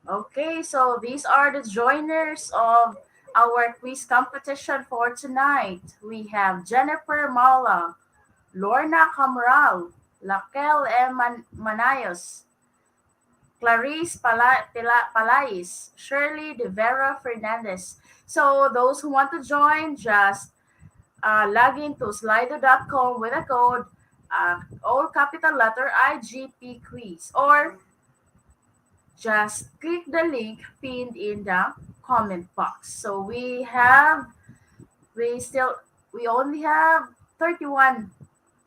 [SPEAKER 1] Okay, so these are the joiners of our quiz competition for tonight. We have Jennifer Mala, Lorna Camral, Laquel M. Manayos, Clarice Palais, Shirley De Vera Fernandez. So those who want to join, just log into slido.com with a code all capital letter IGP quiz, or just click the link pinned in the comment box. So we still we only have 31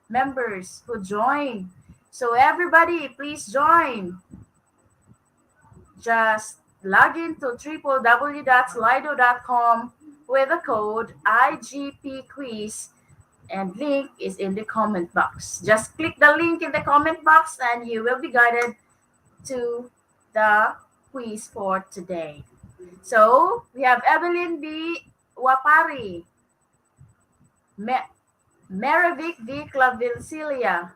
[SPEAKER 1] members who joined. So everybody, please join. Just log into www.slido.com with the code IGP quiz, and link is in the comment box. Just click the link in the comment box and you will be guided to the quiz for today. So we have Evelyn B. Wapari, Merivic V. Clavilcilia,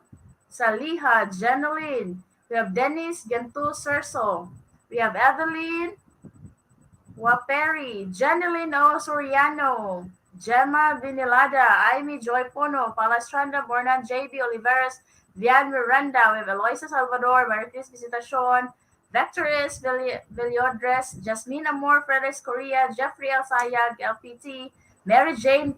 [SPEAKER 1] Saliha Jenoline. We have Dennis Gantu Serso. We have Evelyn Waperi, Janeline O. Soriano, Gemma Binilada, Amy Joy Pono, Palastranda Bornan, JB Oliveras, Vian Miranda, we have Eloisa Salvador, Maricris Visitacion, Vectoris Villodres, Jasmine Amor, Frederick Correa, Jeffrey L. Sayag, LPT, Mary Jane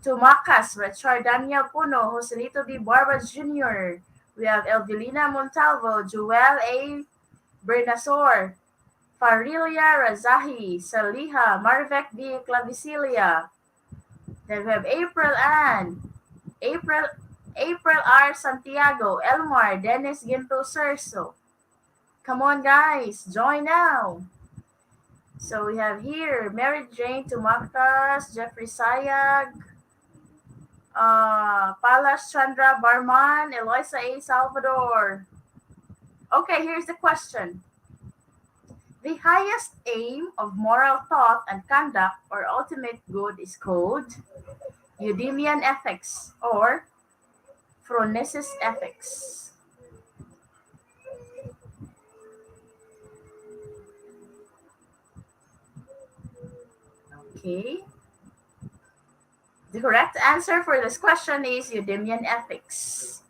[SPEAKER 1] Tumakas, Richard Daniel Puno, Joselito D. Barba Jr., we have Elvilina Montalvo, Joel A. Bernasor, Farilia Razahi, Saliha, Marvek B. Clavicilia. Then we have April Ann, April R. Santiago, Elmar, Dennis Ginto Serso. Come on, guys, join now. So we have here Mary Jane Tumakas, Jeffrey Sayag, Palas Chandra Barman, Eloisa A. Salvador. Okay, here's the question. The highest aim of moral thought and conduct or ultimate good is called Eudemian ethics or Phronesis ethics. Okay. The correct answer for this question is Eudemian ethics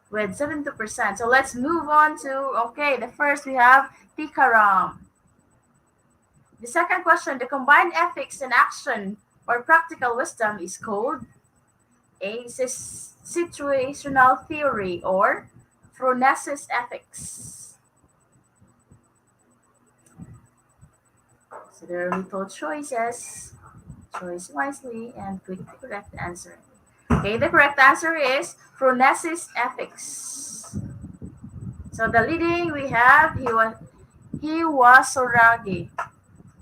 [SPEAKER 1] with 72%. So let's move on to, okay, the first we have Tikaram. The second question, the combined ethics and action or practical wisdom is called a situational theory or Phronesis ethics. So there are little choices. Choose wisely and click the correct answer. Okay, the correct answer is Phronesis ethics. So the leading we have, he was Soragi.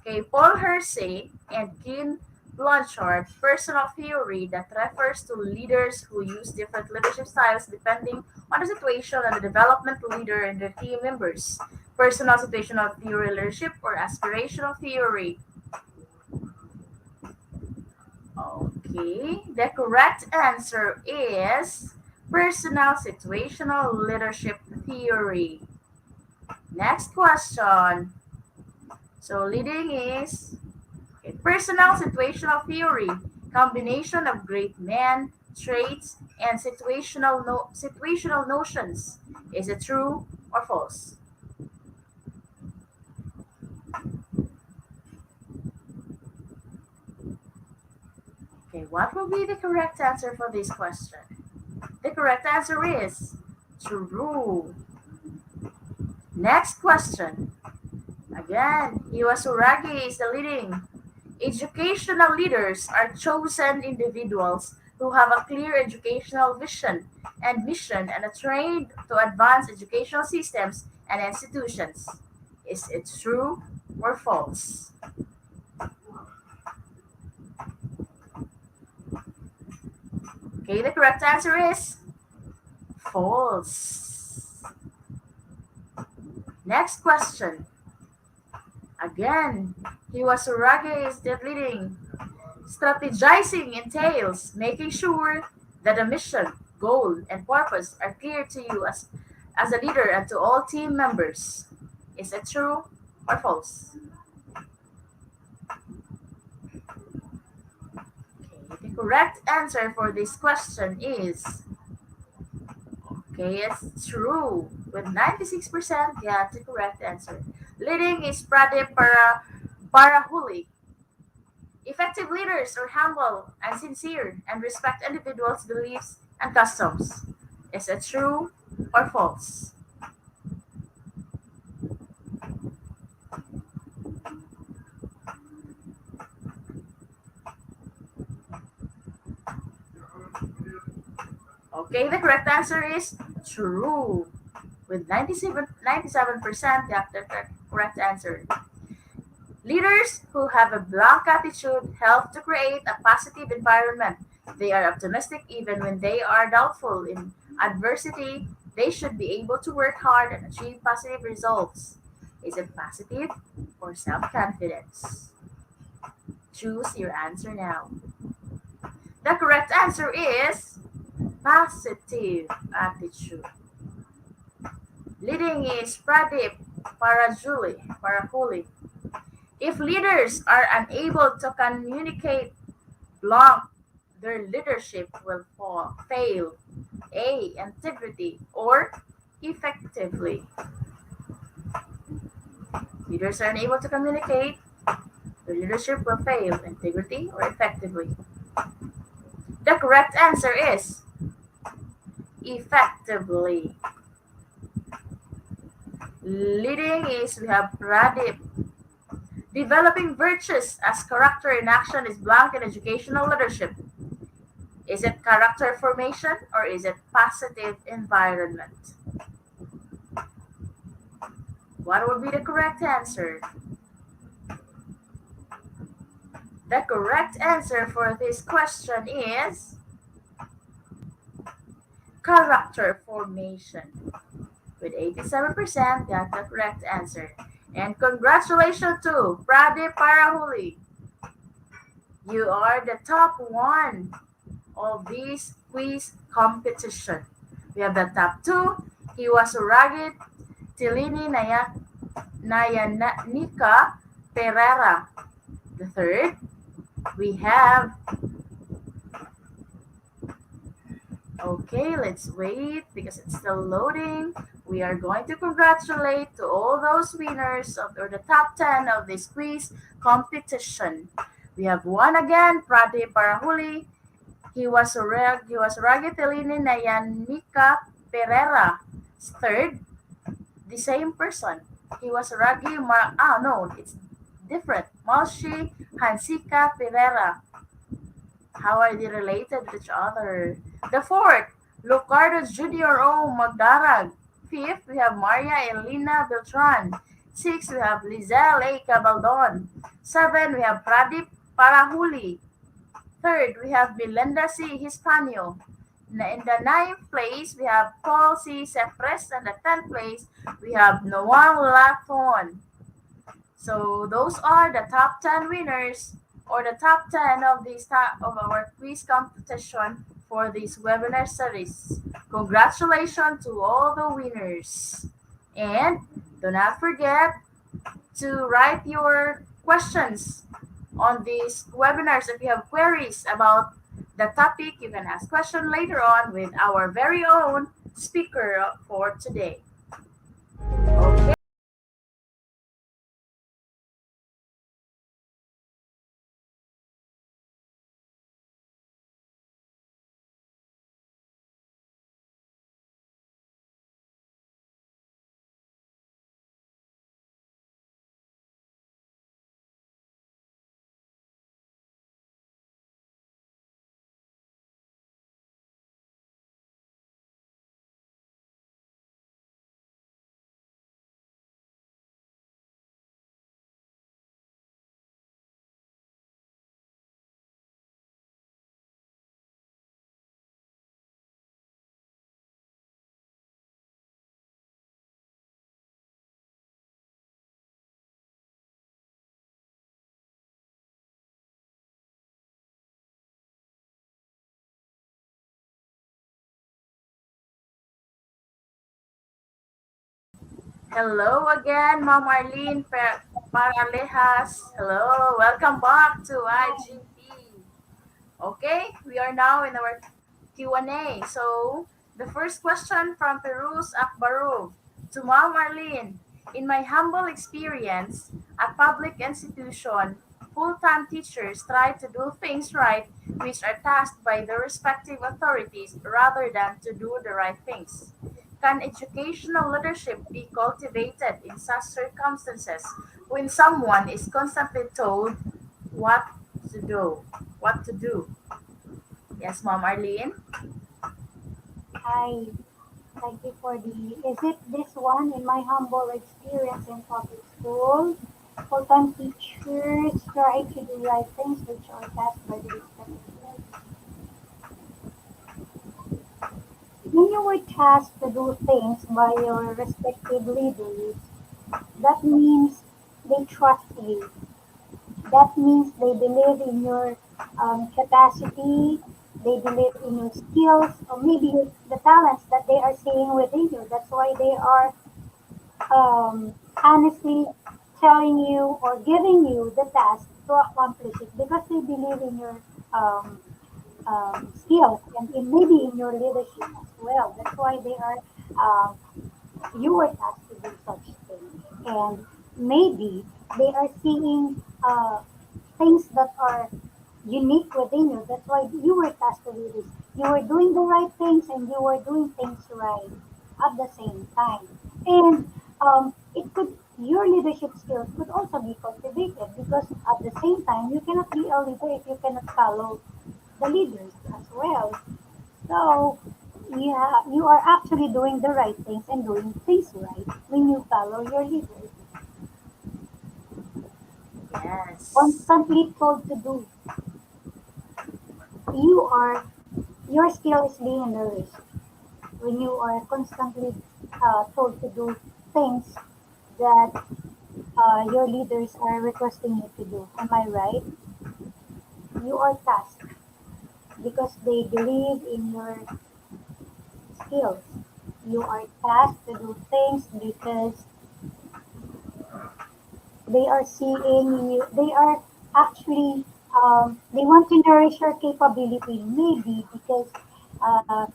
[SPEAKER 1] Okay, Paul Hersey and Kim Blanchard, personal theory that refers to leaders who use different leadership styles depending on the situation and the development leader and their team members. Personal situational theory leadership or aspirational theory. Okay, the correct answer is personal situational leadership theory. Next question. So leading is okay, personal situational theory, combination of great men, traits, and situational notions. Is it true or false? Okay, what will be the correct answer for this question? The correct answer is true. Next question. Again, Iwasuragi is the leading. Educational leaders are chosen individuals who have a clear educational vision and mission and are trained to advance educational systems and institutions. Is it true or false? Okay, the correct answer is false. Next question. Again, Hiwasurage is the leading. Strategizing entails making sure that the mission, goal, and purpose are clear to you as a leader and to all team members. Is it true or false? Okay, the correct answer for this question is okay, it's true. With 96%, yeah, the correct answer. Leading is Parahuli. Effective leaders are humble and sincere and respect individuals' beliefs and customs. Is it true or false? Okay, the correct answer is true. With 97%, that's the correct answer. Leaders who have a blank attitude help to create a positive environment. They are optimistic even when they are doubtful. In adversity, they should be able to work hard and achieve positive results. Is it positive or self confidence? Choose your answer now. The correct answer is positive attitude. Leading is Parahuli. If leaders are unable to communicate blank, their leadership will fail. A. Integrity or effectively. Leaders are unable to communicate, their leadership will fail. Integrity or effectively. The correct answer is effectively. Leading is we have Pradip. Developing virtues as character in action is blank in educational leadership. Is it character formation or is it positive environment? What would be the correct answer? The correct answer for this question is character formation. With 87%, that's the correct answer. And congratulations to Pradip Parahuli. You are the top one of this quiz competition. We have the top two. Hiwasuragi Tilini Nayanika Pereira. The third, we have okay, let's wait because it's still loading. We are going to congratulate to all those winners or the top 10 of this quiz competition. We have one again, Pradip Parahuli. He was Ragitelini Nayanika Pereira. Third, the same person. He was no, it's different. Malshi Hansika Pereira. How are they related to each other? The fourth, Lucardo Junior O. Magdarag. Fifth, we have Maria Elena Beltran. Sixth, we have Lizelle A. Cabaldon. Seven, we have Pradip Parahuli. Third, we have Belinda C. Hispanio. In the ninth place, we have Paul C. Sefres. And the 10th place, we have Noah Lathon. So those are the top 10 winners or the top 10 of of our quiz competition for this webinar series. Congratulations to all the winners. And do not forget to write your questions on these webinars. If you have queries about the topic, you can ask questions later on with our very own speaker for today. Okay. Hello again, Ma'am Arlene Paralejas. Hello, welcome back to
[SPEAKER 2] Hi.
[SPEAKER 1] IGP. Okay, we are now in our Q&A. So, the first question from Peruz Akbarov to Ma'am Arlene. In my humble experience at public institution, full-time teachers try to do things right, which are tasked by their respective authorities rather than to do the right things. Can educational leadership be cultivated in such circumstances when someone is constantly told what to do? What to do? Yes, Mom Arlene.
[SPEAKER 2] Hi. Thank you for is it this one? In my humble experience in public school, full-time teachers try to do right things which are tasked by the respective. When you were tasked to do things by your respective leaders, that means they trust you. That means they believe in your capacity, they believe in your skills, or maybe the talents that they are seeing within you. That's why they are honestly telling you or giving you the task to accomplish it because they believe in your um, skills and maybe in your leadership as well. That's why they are um, you were tasked to do such things, and maybe they are seeing things that are unique within you. That's why you were tasked to do this. You were doing the right things and you were doing things right at the same time. And it could your leadership skills could also be cultivated because at the same time you cannot be a leader if you cannot follow the leaders as well. So yeah, you are actually doing the right things and doing things right when you follow your leaders.
[SPEAKER 1] Yes.
[SPEAKER 2] Constantly told to do, you are your skill is being nourished when you are constantly told to do things that your leaders are requesting you to do. Am I right? You are tasked because they believe in your skills. You are tasked to do things because they are seeing you. They are actually they want to nourish your capability. Maybe because uh,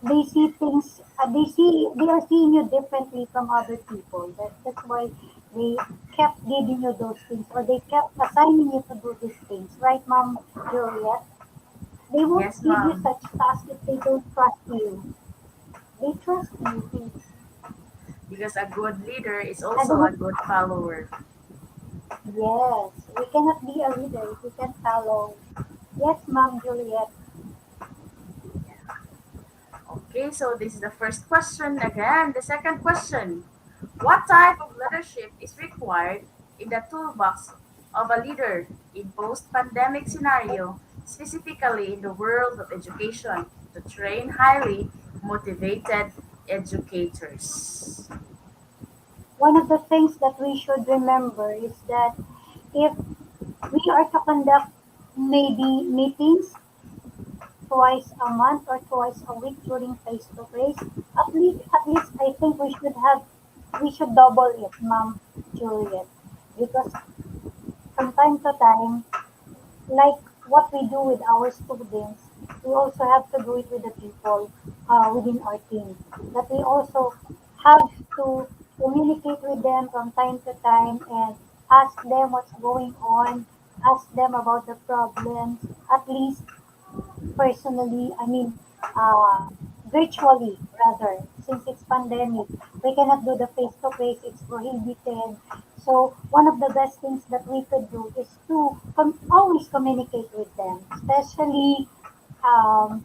[SPEAKER 2] they see things. They are seeing you differently from other people. That's why they kept giving you those things, or they kept assigning you to do these things. Right, Mom Juliet? They won't
[SPEAKER 1] Yes,
[SPEAKER 2] give you
[SPEAKER 1] Mom.
[SPEAKER 2] such tasks if they don't trust you. They trust you, please.
[SPEAKER 1] Because a good leader is
[SPEAKER 2] I
[SPEAKER 1] also a
[SPEAKER 2] don't.
[SPEAKER 1] good follower.
[SPEAKER 2] Yes, we cannot be a leader if we can follow. Yes, Mom Juliet.
[SPEAKER 1] Okay, so this is the first question. Again, the second question. What type of leadership is required in the toolbox of a leader in post-pandemic scenario, specifically in the world of education, to train highly motivated educators?
[SPEAKER 2] One of the things that we should remember is that if we are to conduct maybe meetings twice a month or twice a week during face to face, at least I think we should double it, Ma'am Juliet, because from time to time, like what we do with our students, we also have to do it with the people within our team. That we also have to communicate with them from time to time and ask them what's going on, ask them about the problems, at least personally, I mean, virtually rather, since it's pandemic, we cannot do the face to face, it's prohibited. So one of the best things that we could do is to always communicate with them, especially um,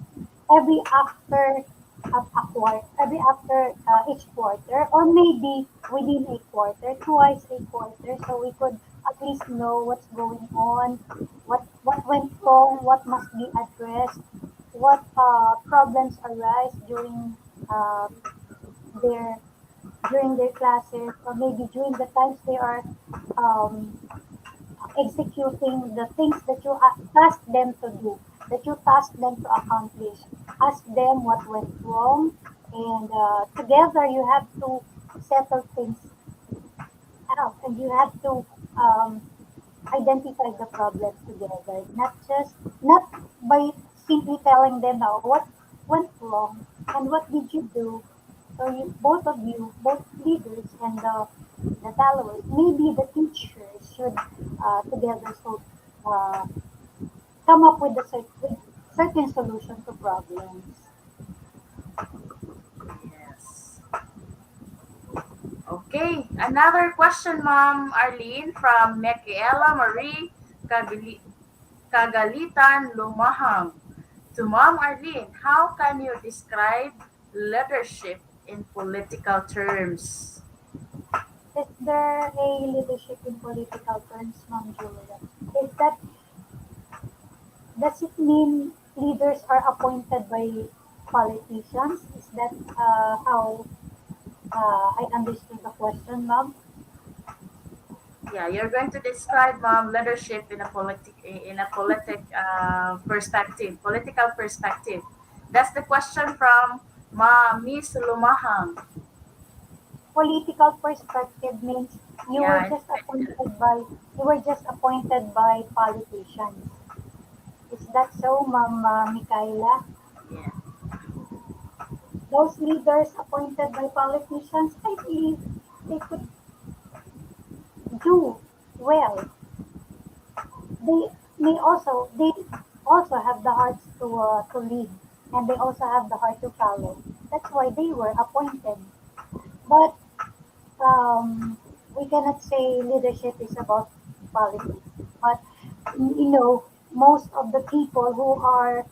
[SPEAKER 2] every after every after each quarter, or maybe within a quarter, twice a quarter, so we could at least know what's going on, what went wrong, what must be addressed, what problems arise uh, their during their classes, or maybe during the times they are um, executing the things that you task them to do, that you task them to accomplish. Ask them what went wrong, and together you have to settle things out, and you have to um, identify the problems together, not by simply telling them now what went wrong and what did you do. So both of you, both leaders and the followers, maybe the teachers should together so uh, come up with with certain solution to problems.
[SPEAKER 1] Yes. Okay, another question, Ma'am Arlene from Michaela Marie Cagali- Kagalitan Lumahang. To Ma'am Arlene, how can you describe leadership in political terms?
[SPEAKER 2] Is there a leadership in political terms, Ma'am Julia? Is that Does it mean leaders are appointed by politicians? Is that how I understood the question, ma'am?
[SPEAKER 1] Yeah, you're going to describe, Ma'am, leadership in a political perspective. That's the question from Miss Lumahang.
[SPEAKER 2] Political perspective means
[SPEAKER 1] Yeah,
[SPEAKER 2] you were just appointed by politicians. Is that so, Ma'am Mikaela?
[SPEAKER 1] yeah.
[SPEAKER 2] Those leaders appointed by politicians, I believe they could do well. They also have the hearts to lead, and they also have the heart to follow. That's why they were appointed. But we cannot say leadership is about politics. But most of the people who are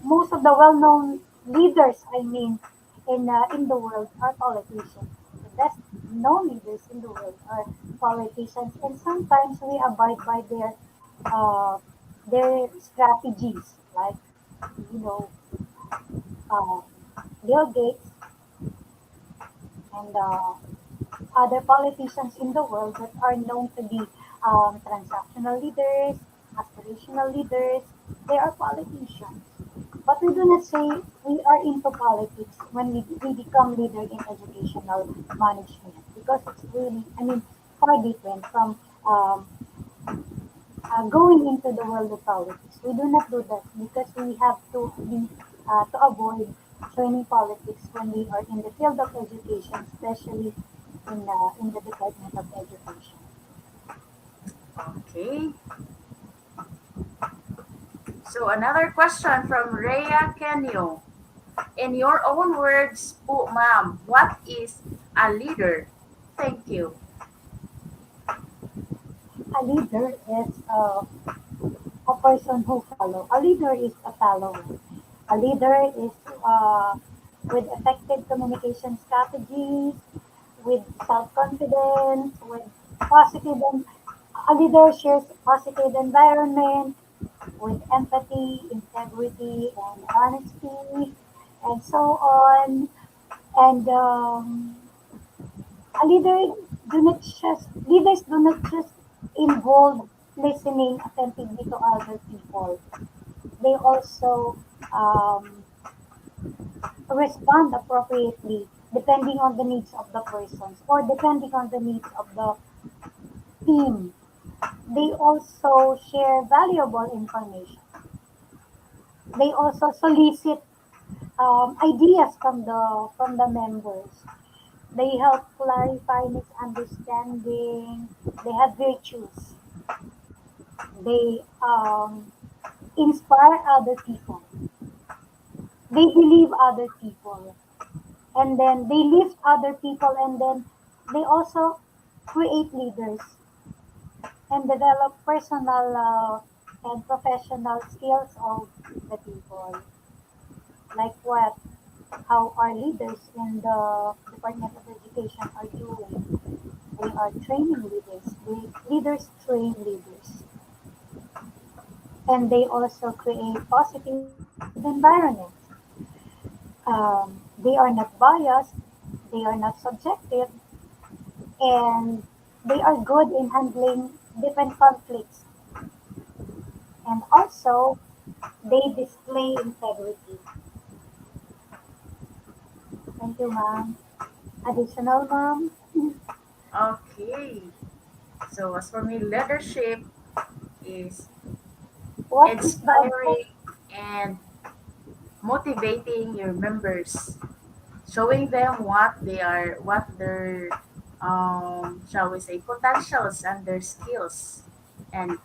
[SPEAKER 2] most of the well-known leaders, I mean, in the world are politicians. The best known leaders in the world are politicians, and sometimes we abide by uh, their strategies, like you know uh, Bill Gates and other politicians in the world that are known to be transactional leaders, aspirational leaders. They are politicians. But we do not say we are into politics when we become leader in educational management, because it's really, I mean, far different from going into the world of politics. We do not do that because we have to avoid joining politics when we are in the field of education, especially in the Department of Education.
[SPEAKER 1] Okay. So another question from Rhea Kenyo. In your own words, po, ma'am, what is a leader? Thank you.
[SPEAKER 2] A leader is a person who follow. A leader is a follower. A leader is with effective communication strategies, with self-confidence, with positive and A leader shares a positive environment with empathy, integrity, and honesty, and so on. And a leader leaders do not just involve listening attentively to other people. They also um, respond appropriately depending on the needs of the persons or depending on the needs of the team. They also share valuable information. They also solicit ideas from the members. They help clarify misunderstanding. They have virtues. They inspire other people. They believe other people. And then they lift other people, and then they also create leaders and develop personal and professional skills of the people. Like what, how our leaders in the Department of Education are doing. They are training leaders. Leaders train leaders. And they also create positive environments. They are not biased, they are not subjective, and they are good in handling different conflicts. And also, they display integrity. Thank you, ma'am. Additional, ma'am.
[SPEAKER 1] Okay. So as for me, leadership is
[SPEAKER 2] What is the object?
[SPEAKER 1] inspiring and motivating your members, showing them what their shall we say potentials and their skills, and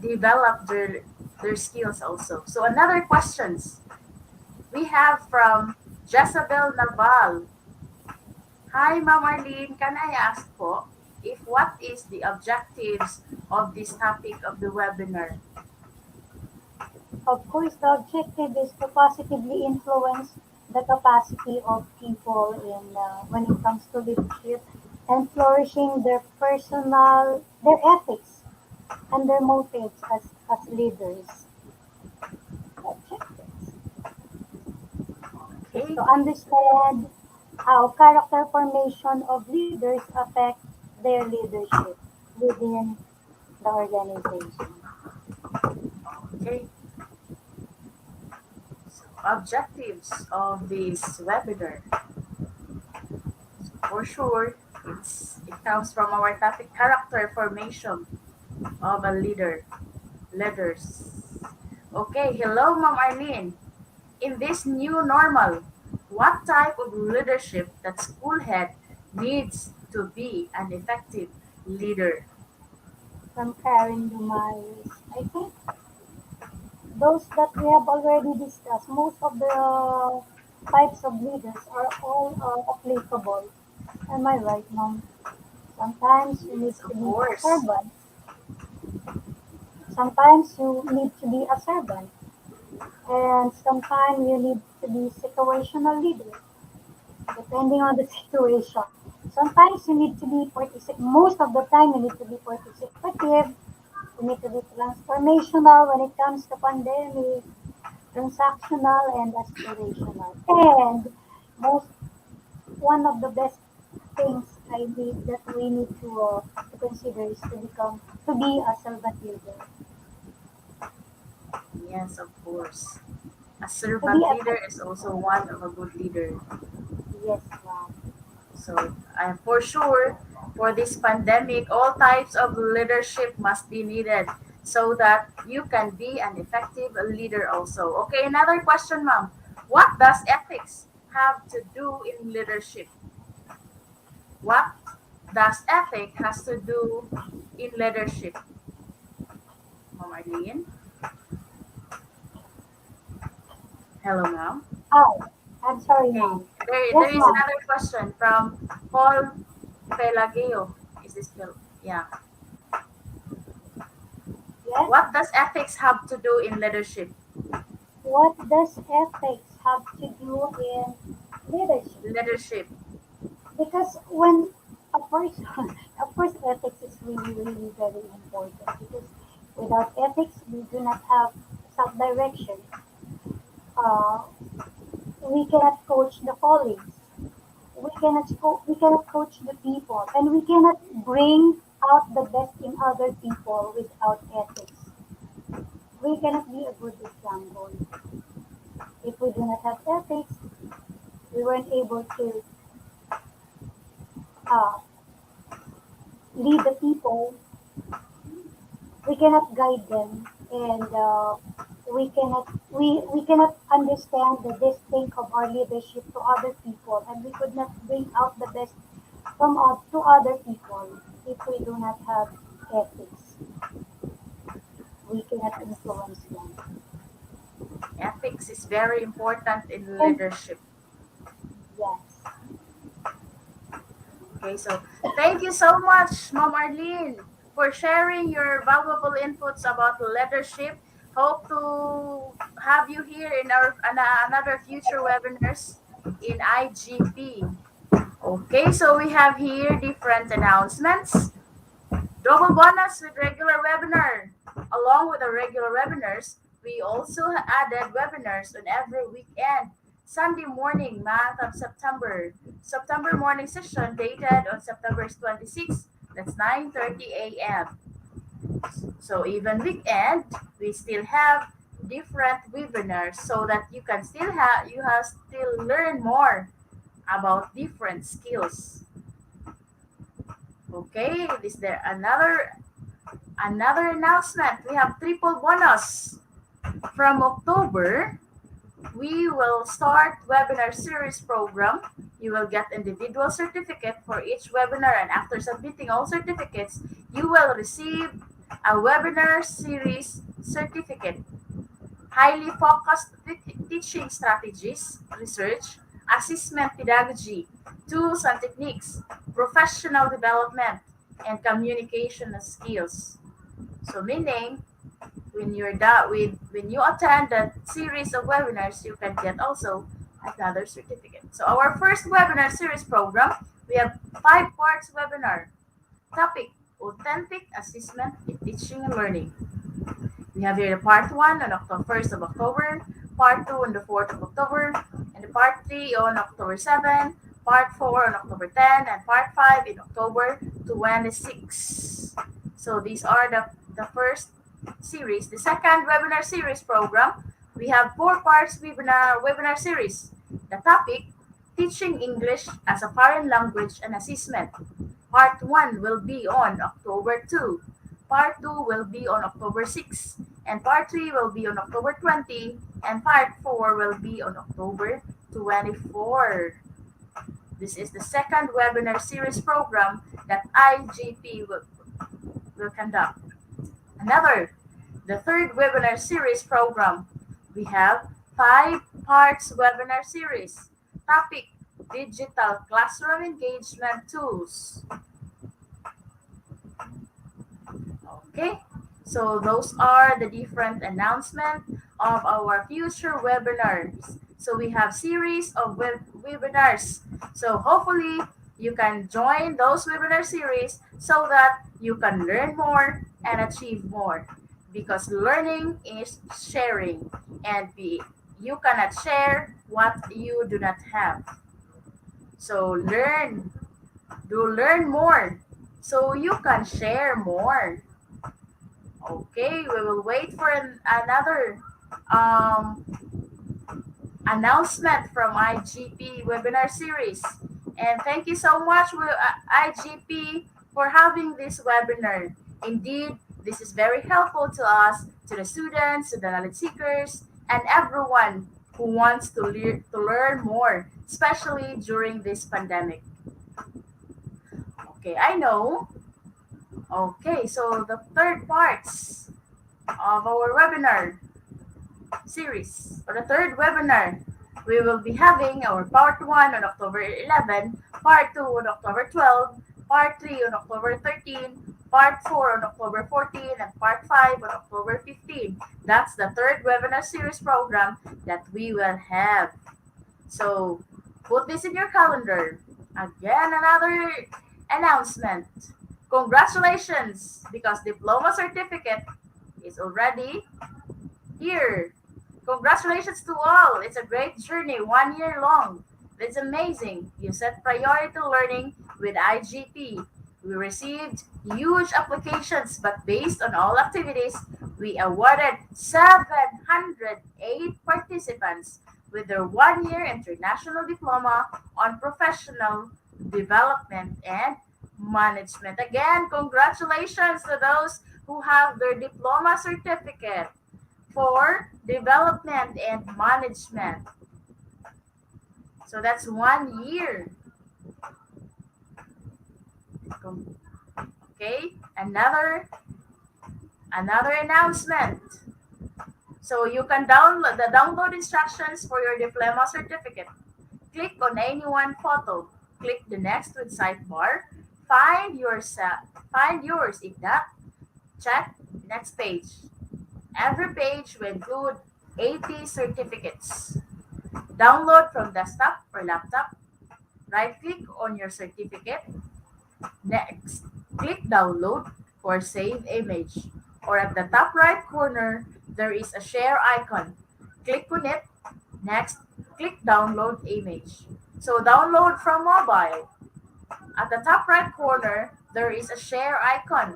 [SPEAKER 1] develop their skills also. So another questions we have from Jezebel Naval. Hi, Ma'am Arlene. Can I ask po if what is the objectives of this topic of the webinar?
[SPEAKER 2] Of course, the objective is to positively influence the capacity of people in when it comes to leadership and flourishing their ethics and their motives as leaders. Objectives is
[SPEAKER 1] Okay.
[SPEAKER 2] to understand how character formation of leaders affect their leadership within the organization.
[SPEAKER 1] Okay. So objectives of this webinar. For sure, it comes from our topic character formation of a leader. Leaders. Okay, hello, Ma'am Arlene. In this new normal, what type of leadership that school head needs to be an effective leader?
[SPEAKER 2] From Karen Dumayos. I think those that we have already discussed, most of the types of leaders are all applicable. Am I right, Mom? Sometimes you need
[SPEAKER 1] Yes,
[SPEAKER 2] to
[SPEAKER 1] of
[SPEAKER 2] be a
[SPEAKER 1] course.
[SPEAKER 2] servant. Sometimes you need to be a servant. And sometimes you need to be situational leader, depending on the situation. Sometimes you need to be most of the time you need to be participative, you need to be transformational when it comes to pandemic, transactional and aspirational. And most one of the best things I need that we need to consider is to be a servant leader.
[SPEAKER 1] Yes, of course. A
[SPEAKER 2] To be
[SPEAKER 1] servant
[SPEAKER 2] a
[SPEAKER 1] leader is also one of a good leader.
[SPEAKER 2] yes, ma'am.
[SPEAKER 1] So, for sure, for this pandemic, all types of leadership must be needed so that you can be an effective leader also. Okay, another question, ma'am. What does ethics have to do in leadership? What does ethic has to do in leadership, Ma'am Arlene? Hello, ma'am.
[SPEAKER 2] Oh, I'm sorry,
[SPEAKER 1] Okay,
[SPEAKER 2] ma'am.
[SPEAKER 1] there
[SPEAKER 2] Yes,
[SPEAKER 1] is
[SPEAKER 2] ma'am.
[SPEAKER 1] another question from Paul Pelageo. Is this Pel? Yeah.
[SPEAKER 2] Yes.
[SPEAKER 1] What does ethics have to do in leadership?
[SPEAKER 2] What does ethics have to do in leadership?
[SPEAKER 1] Leadership.
[SPEAKER 2] Because when a course, of course, ethics is really, really very important because without ethics, we do not have self-direction. Uh, we cannot coach the colleagues. We cannot coach the people, and we cannot bring out the best in other people without ethics. We cannot be a good example. If we do not have ethics, we weren't able to uh, lead the people. We cannot guide them, and we cannot understand the distinct of our leadership to other people, and we could not bring out the best to other people if we do not have ethics. We cannot
[SPEAKER 1] Yes.
[SPEAKER 2] influence them.
[SPEAKER 1] Ethics is very important in
[SPEAKER 2] And
[SPEAKER 1] leadership.
[SPEAKER 2] yes,
[SPEAKER 1] Okay, so thank you so much, Mom Arlene, for sharing your valuable inputs about leadership. Hope to have you here in our another future webinars in IGP. Okay, so we have here different announcements. Double bonus with regular webinar. Along with the regular webinars, we also added webinars on every weekend. Sunday morning, month of September. September morning session dated on September 26th. That's 9:30 a.m. So even weekend, we still have different webinars so that you have still learn more about different skills. Okay, is there another announcement? We have triple bonus. From October, we will start webinar series program. You will get individual certificate for each webinar, and after submitting all certificates, you will receive a webinar series certificate. Highly focused teaching strategies, research, assessment pedagogy, tools and techniques, professional development, and communication skills. So meaning when you're done with when you attend that series of webinars, you can get also another certificate. So our first webinar series program, we have 5 parts webinar. Topic: authentic assessment in teaching and learning. We have here the part one on October 1st of October, part two on the 4th of October, and the part three on October 7, part four on October 10, and part five in October 26. So these are the first series. The second webinar series program, we have 4 parts webinar series. The topic: teaching English as a foreign language and assessment. Part 1 will be on October 2. Part 2 will be on October 6. And part 3 will be on October 20. And part 4 will be on October 24. This is the second webinar series program that IGP will conduct. The third webinar series program, we have 5 parts webinar series. Topic: digital classroom engagement tools. Okay, so those are the different announcements of our future webinars. So we have series of webinars. So hopefully you can join those webinar series so that you can learn more and achieve more. Because learning is sharing, and you cannot share what you do not have. So learn more so you can share more. Okay, we will wait for another um, announcement from IGP webinar series. And thank you so much, IGP, for having this webinar. Indeed, this is very helpful to us, to the students, to the knowledge seekers, and everyone who wants to learn more, especially during this pandemic. Okay, I know. Okay, so the third parts of our webinar series, or the third webinar, we will be having our part 1 on October 11, part 2 on October 12, part 3 on October 13, part 4 on October 14, and part 5 on October 15. That's the third webinar series program that we will have. So put this in your calendar. Again, announcement. Congratulations, because diploma certificate is already here. Congratulations to all. It's a great journey, 1 year long. It's amazing. You set priority learning with IGP. We received huge applications, but based on all activities, we awarded 708 participants with their 1 year international diploma on professional development and management. Again, congratulations to those who have their diploma certificate for development and management. So that's 1 year. Okay, another announcement. So you can download the download instructions for your diploma certificate. Click on any one photo. Click the next with sidebar. Find yours. If not, check next page. Every page will include 80 certificates. Download from desktop or laptop. Right-click on your certificate. Next, click Download for Save Image. Or at the top right corner, there is a share icon. Click on it. Next, click Download Image. So download from mobile. At the top right corner, there is a share icon.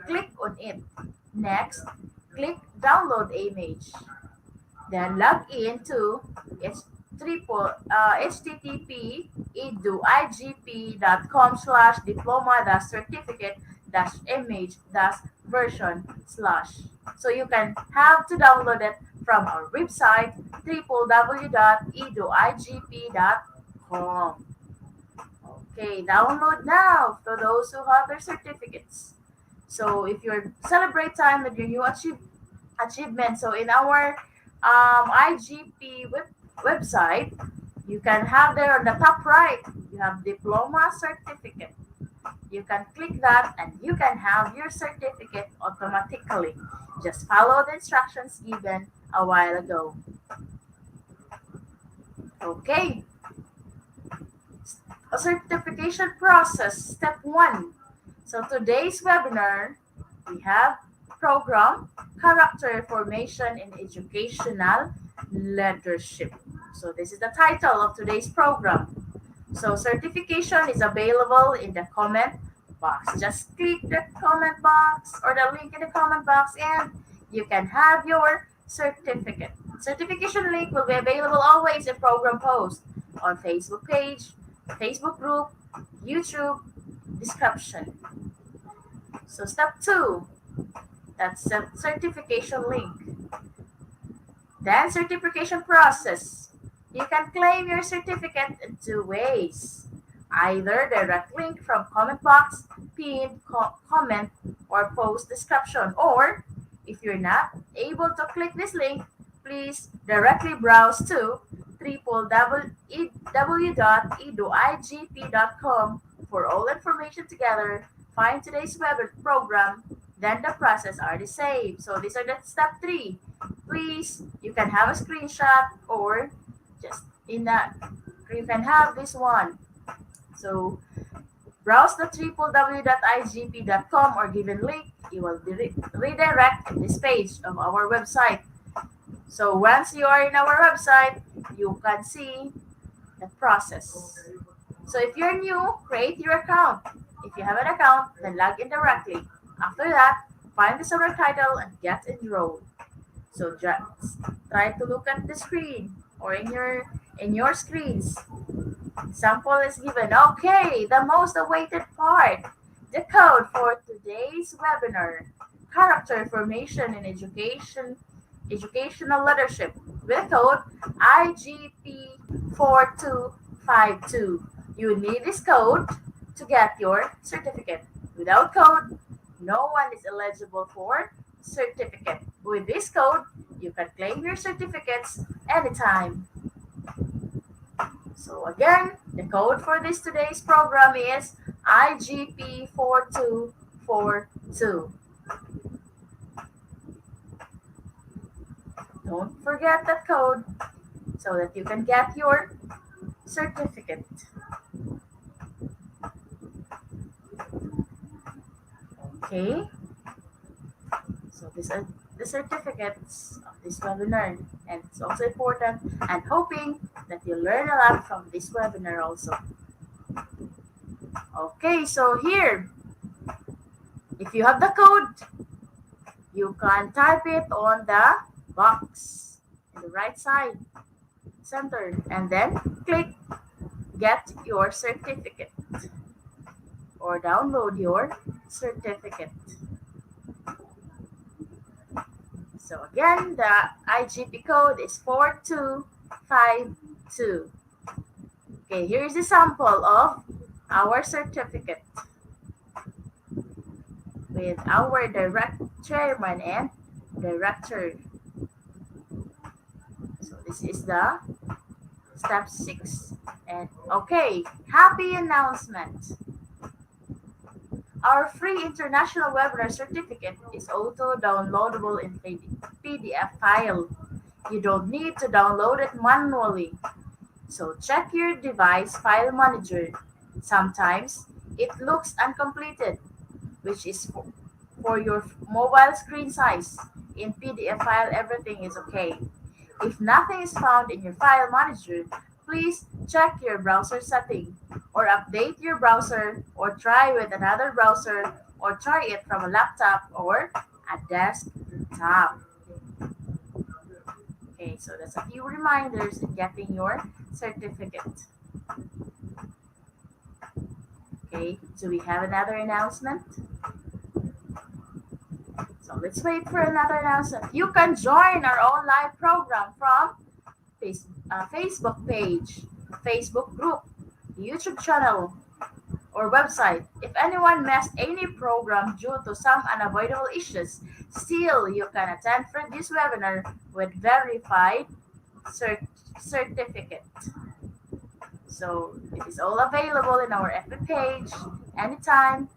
[SPEAKER 1] Click on it. Next, click Download Image. Then log in to http edu-ip.com/diploma-certificate-image-version/. So you can have to download it from our website www.edu-igp.com. Okay, download now for those who have their certificates. So if you celebrate time with your new achievement, so in our IGP website, you can have there on the top right, you have diploma certificate. You can click that and you can have your certificate automatically. Just follow the instructions given a while ago. Okay. A certification process, step 1. So today's webinar, we have program, character formation in educational leadership. So this is the title of today's program. So certification is available in the comment box. Just click the comment box or the link in the comment box and you can have your certificate. Certification link will be available always in program post on Facebook page, Facebook group, YouTube, description. So step 2, that's the certification link. Then certification process. You can claim your certificate in 2 ways. Either direct link from comment box, pinned comment, or post description. Or if you're not able to click this link, please directly browse to www.edu-igp.com for all information together. Find today's web program, then the process are the same. So these are the step 3. Please, you can have a screenshot or just you can have this one. So browse the www.igp.com or given link. You will redirect in this page of our website. So once you are in our website, you can see the process. So if you're new, create your account. If you have an account, then log in directly. After that, find the subject title and get enrolled. So just try to look at the screen or in your screens. Example is given. Okay, the most awaited part. The code for today's webinar. Character formation in educational leadership with code IGP4252. You need this code to get your certificate. Without code, no one is eligible for certificate. With this code, you can claim your certificates anytime. So again, the code for today's program is IGP4242. Don't forget that code so that you can get your certificate. Okay, so these are the certificates of this webinar, and it's also important and hoping that you learn a lot from this webinar also. Okay, so here, if you have the code, you can type it on the box in the right side center and then click get your certificate or download your certificate. So again, the IGP code is 4252. Okay, here's a sample of our certificate with our direct chairman and director. So this is the step 6. And okay, happy announcement. Our free international webinar certificate is auto-downloadable in PDF file. You don't need to download it manually. So check your device file manager. Sometimes it looks uncompleted, which is for your mobile screen size. In PDF file, everything is okay. If nothing is found in your file manager, please check your browser setting or update your browser or try with another browser or try it from a laptop or a desktop. Okay, so that's a few reminders in getting your certificate. Okay, do we have another announcement? So let's wait for another announcement. You can join our online program from Facebook page, Facebook group, YouTube channel, or website. If anyone missed any program due to some unavoidable issues, still you can attend for this webinar with verified certificate. So it is all available in our FB page anytime.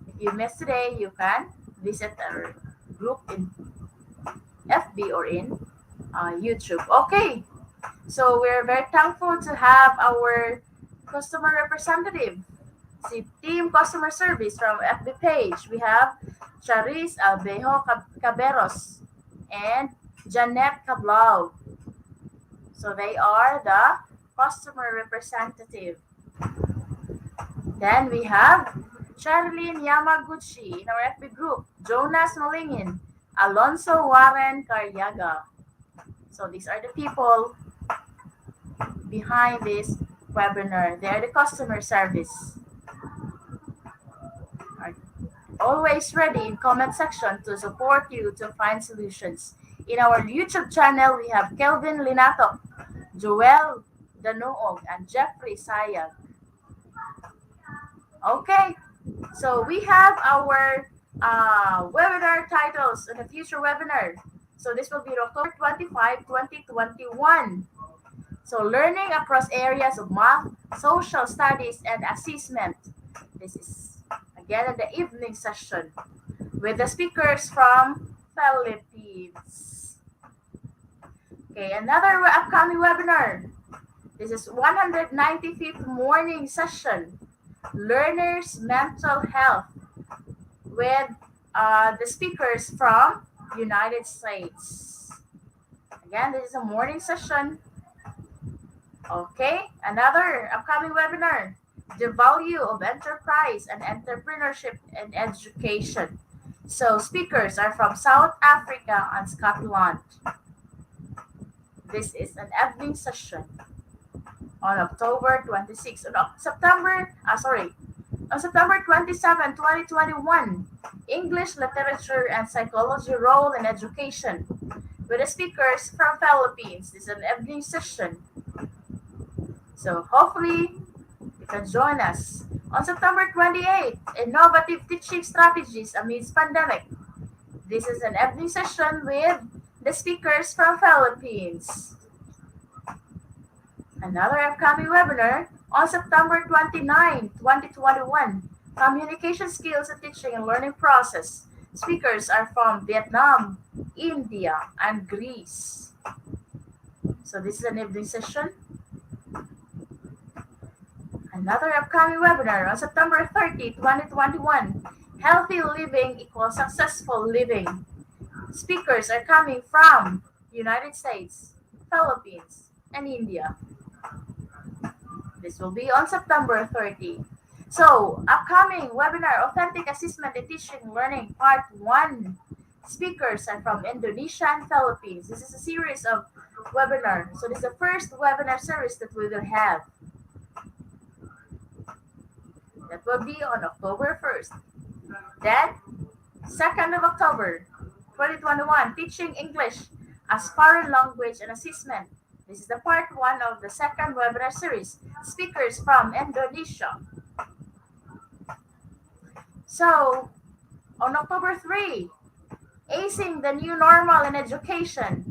[SPEAKER 1] If you missed today, you can visit our group in FB or in YouTube. Okay, so we're very thankful to have our customer representative, team customer service from FB page. We have Charis Albejo Caberos and Janet Cablao. So they are the customer representative. Then we have Charlene Yamaguchi in our FB group, Jonas Malingin, Alonso Warren Caryaga. So these are the people behind this webinar. They are the customer service. Are always ready in comment section to support you to find solutions. In our YouTube channel, we have Kelvin Linato, Joel Danoog, and Jeffrey Sayag. Okay, so we have our webinar titles in the future webinar. So this will be October 25, 2021. So learning across areas of math, social studies, and assessment. This is again in the evening session with the speakers from Philippines. Okay, another upcoming webinar. This is 195th morning session. Learners' mental health with the speakers from United States. Again, this is a morning session. Okay, another upcoming webinar, the value of enterprise and entrepreneurship in education. So speakers are from South Africa and Scotland. This is an evening session on October 26, on September 27, 2021, English Literature and Psychology Role in Education with the speakers from Philippines. This is an evening session. So hopefully you can join us. On September 28, Innovative Teaching Strategies Amidst Pandemic. This is an evening session with the speakers from Philippines. Another upcoming webinar on September 29, 2021, Communication Skills and Teaching and Learning Process. Speakers are from Vietnam, India, and Greece. So this is an evening session. Another upcoming webinar on September 30, 2021, Healthy living equals successful living. Speakers are coming from United States, Philippines, and India. This will be on September 30. So, upcoming webinar, Authentic Assessment in Teaching Learning Part 1. Speakers are from Indonesia and Philippines. This is a series of webinar. So, this is the first webinar series that we will have. That will be on October 1st. Then, 2nd of October, 2021, Teaching English as Foreign Language and Assessment. This is the part 1 of the second webinar series. Speakers from Indonesia. So, on October 3, Acing the New Normal in Education.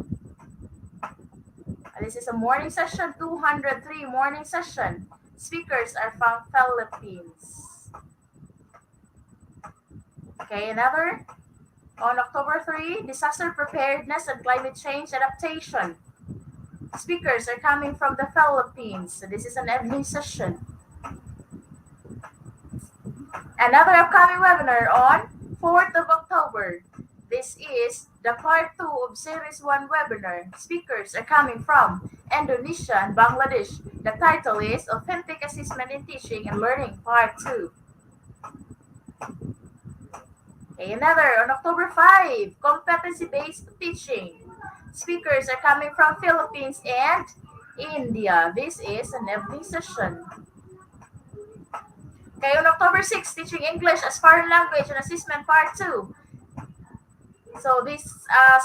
[SPEAKER 1] This is a morning session, 203 morning session. Speakers are from Philippines. Okay, another. On October 3, Disaster Preparedness and Climate Change Adaptation. Speakers are coming from the Philippines. So this is an evening session. Another upcoming webinar on 4th of October. This is the part 2 of Series 1 webinar. Speakers are coming from Indonesia and Bangladesh. The title is Authentic Assessment in Teaching and Learning Part 2. Okay, another on October 5, Competency-Based Teaching. Speakers are coming from Philippines and India. This is an evening session. Okay, on October 6, Teaching English as Foreign Language and Assessment Part 2. So these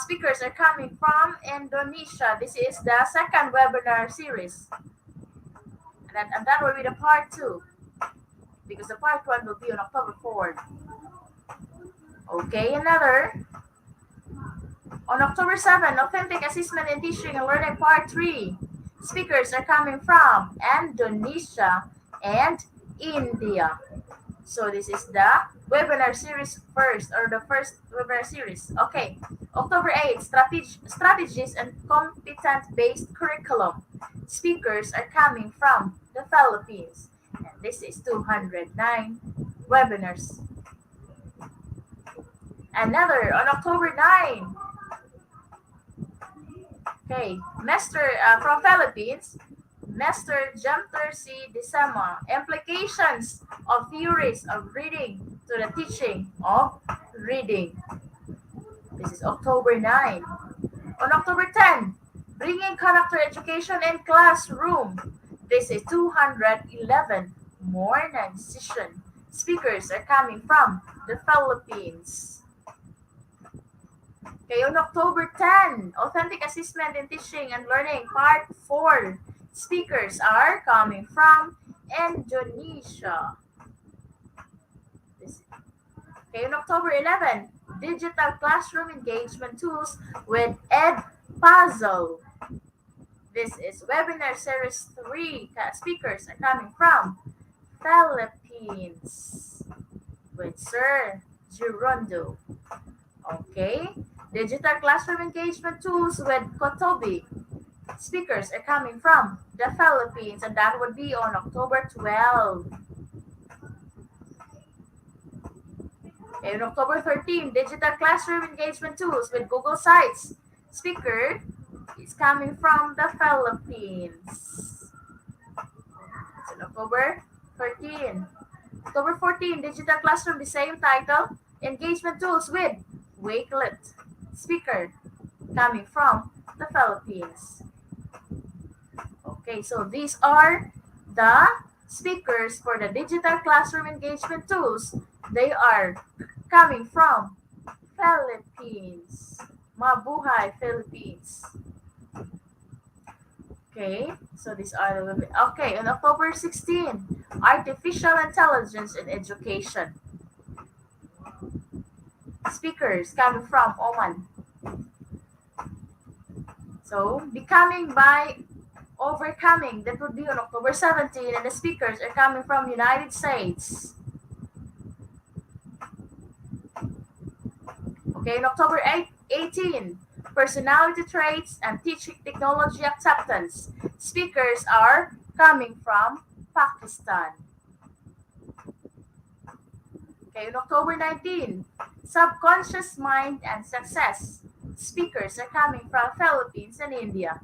[SPEAKER 1] speakers are coming from Indonesia. This is the second webinar series. And that will be the part 2. Because the part 1 will be on October 4. Okay, another. On October 7, Authentic Assessment in Teaching and Learning Part 3. Speakers are coming from Indonesia and India. So this is the webinar series first, or the first webinar series. Okay, October 8, Strategies and Competent-Based Curriculum. Speakers are coming from the Philippines. And this is 209 webinars. Another on October 9. Okay, Master from Philippines, Master Jumter C. Disama, Implications of Theories of Reading to the Teaching of Reading. This is October 9. On October 10, Bringing Character Education in Classroom. This is 211 morning session. Speakers are coming from the Philippines. Okay, on October 10, Authentic Assessment in Teaching and Learning Part 4. Speakers are coming from Indonesia. Okay, on October 11, Digital Classroom Engagement Tools with Ed Puzzle. This is Webinar Series 3. Speakers are coming from Philippines with Sir Girondo. Okay, Digital Classroom Engagement Tools with Kotobi. Speakers are coming from the Philippines, and that would be on October 12. Okay, on October 13, Digital Classroom Engagement Tools with Google Sites. Speaker is coming from the Philippines. It's on October 13. October 14, Digital Classroom, the same title, Engagement Tools with Wakelet. Speaker coming from the Philippines. Okay, so these are the speakers for the Digital Classroom Engagement Tools. They are coming from Philippines. Mabuhay, Philippines. Okay, so these are the... Okay, on October 16, Artificial Intelligence in Education. Speakers coming from Oman. So, Becoming by Overcoming, that would be on October 17, and the speakers are coming from United States. Okay, on October 18, Personality Traits and Teaching Technology Acceptance. Speakers are coming from Pakistan. Okay, on October 19, Subconscious Mind and Success. Speakers are coming from Philippines and India.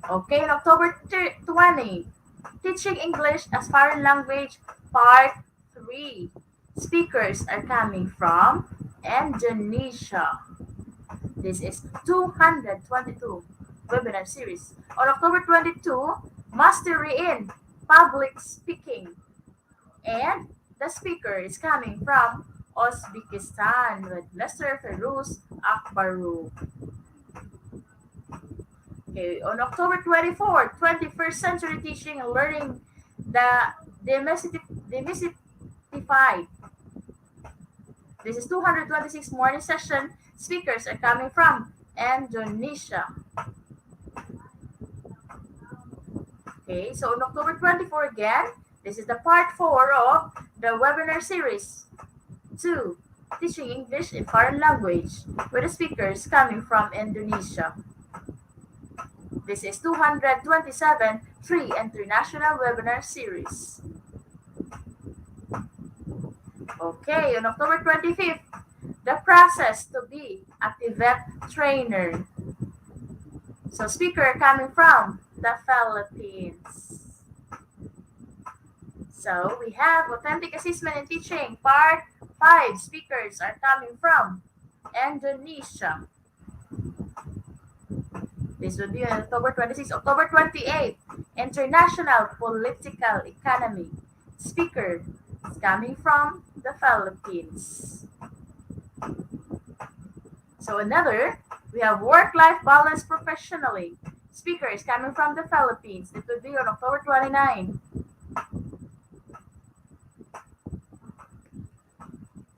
[SPEAKER 1] Okay, on October 20, Teaching English as Foreign Language Part 3. Speakers are coming from Indonesia. This is 222 webinar series. On October 22, Mastery in Public Speaking. And the speaker is coming from Uzbekistan with Mr. Feroz Akbaru. Okay, on October 24, 21st Century Teaching and Learning the Demystified. This is 226 morning session. Speakers are coming from Indonesia. Okay, so on October 24 again, this is the part 4 of the webinar series 2, Teaching English in Foreign Language, with the speakers coming from Indonesia. This is 227 free international webinar series. Okay, on October 25th, the process to be a Tibet trainer. So speaker coming from the Philippines. So we have Authentic Assessment in Teaching, Part 5. Speakers are coming from Indonesia. This will be on October 26th. October 28th, International Political Economy. Speaker is coming from the Philippines. So another, we have Work-Life Balance Professionally. Speaker is coming from the Philippines. It will be on October 29th.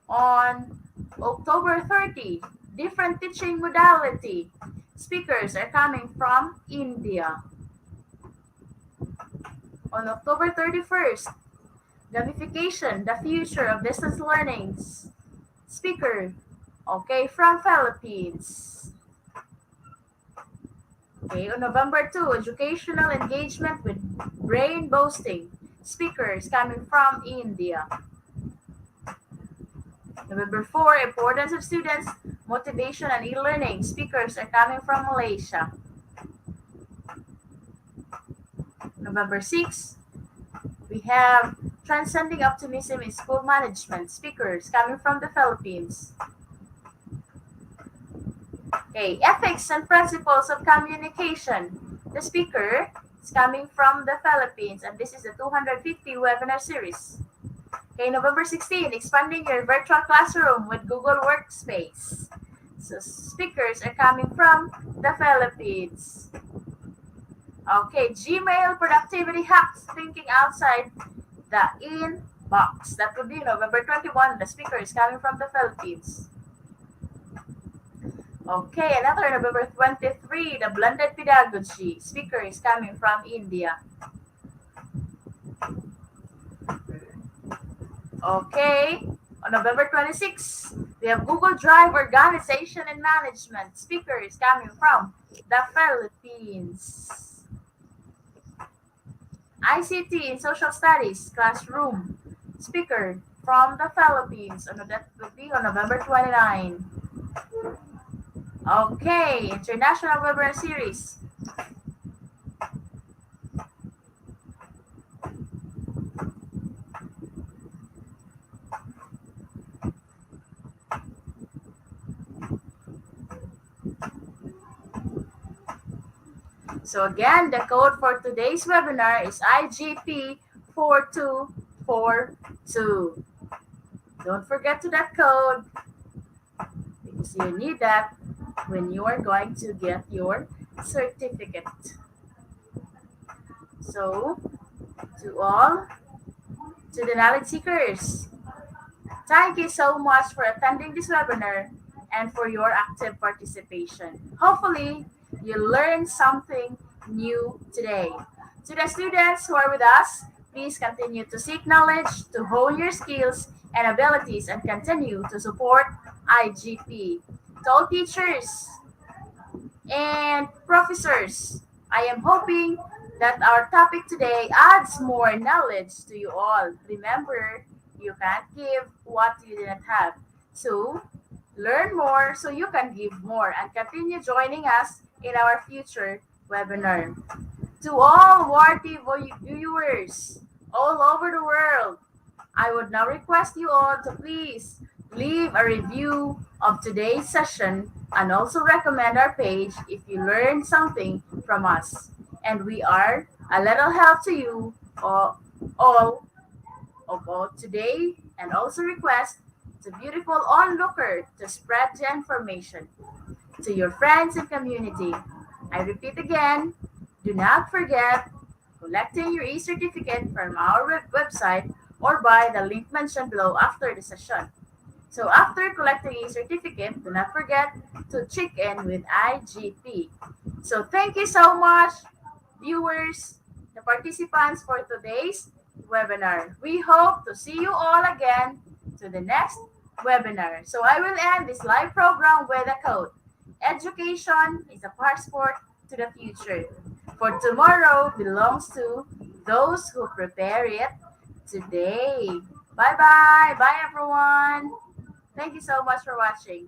[SPEAKER 1] On October 30, Different Teaching Modality. Speakers are coming from India. On October 31st, Gamification, the Future of Distance Learnings. Speaker, okay, from Philippines. Okay, on November 2, Educational Engagement with Brain Boosting. Speakers coming from India. November 4, Importance of Students, Motivation and E-Learning. Speakers are coming from Malaysia. November 6, we have Transcending Optimism in School Management. Speakers coming from the Philippines. Okay, Ethics and Principles of Communication. The speaker is coming from the Philippines, and this is the 250 webinar series. Okay, November 16, Expanding Your Virtual Classroom with Google Workspace. So speakers are coming from the Philippines. Okay, Gmail Productivity Hacks, Thinking Outside the Inbox. That will be November 21. The speaker is coming from the Philippines. Okay, another November 23, the Blended Pedagogy. Speaker is coming from India. Okay, on November 26, we have Google Drive Organization and Management. Speaker is coming from the Philippines. ICT in Social Studies Classroom. Speaker from the Philippines. That will be on November 29. Okay, International Webinar Series. So again, the code for today's webinar is IGP 4242. Don't forget to that code because you need that when you are going to get your certificate. So, to the knowledge seekers, thank you so much for attending this webinar and for your active participation. Hopefully, you learned something new today. To the students who are with us, please continue to seek knowledge, to hone your skills and abilities, and continue to support IGP. To all teachers and professors, I am hoping that our topic today adds more knowledge to you all. Remember, you can't give what you didn't have. So, learn more so you can give more and continue joining us in our future webinar. To all worthy viewers all over the world, I would now request you all to please leave a review of today's session and also recommend our page if you learned something from us. And we are a little help to you all about today, and also request the beautiful onlooker to spread the information to your friends and community. I repeat again, do not forget collecting your e-certificate from our website or by the link mentioned below after the session. So after collecting a certificate, do not forget to check in with IGP. So thank you so much, viewers, the participants for today's webinar. We hope to see you all again to the next webinar. So I will end this live program with a quote. Education is a passport to the future, for tomorrow belongs to those who prepare it today. Bye bye. Bye everyone. Thank you so much for watching.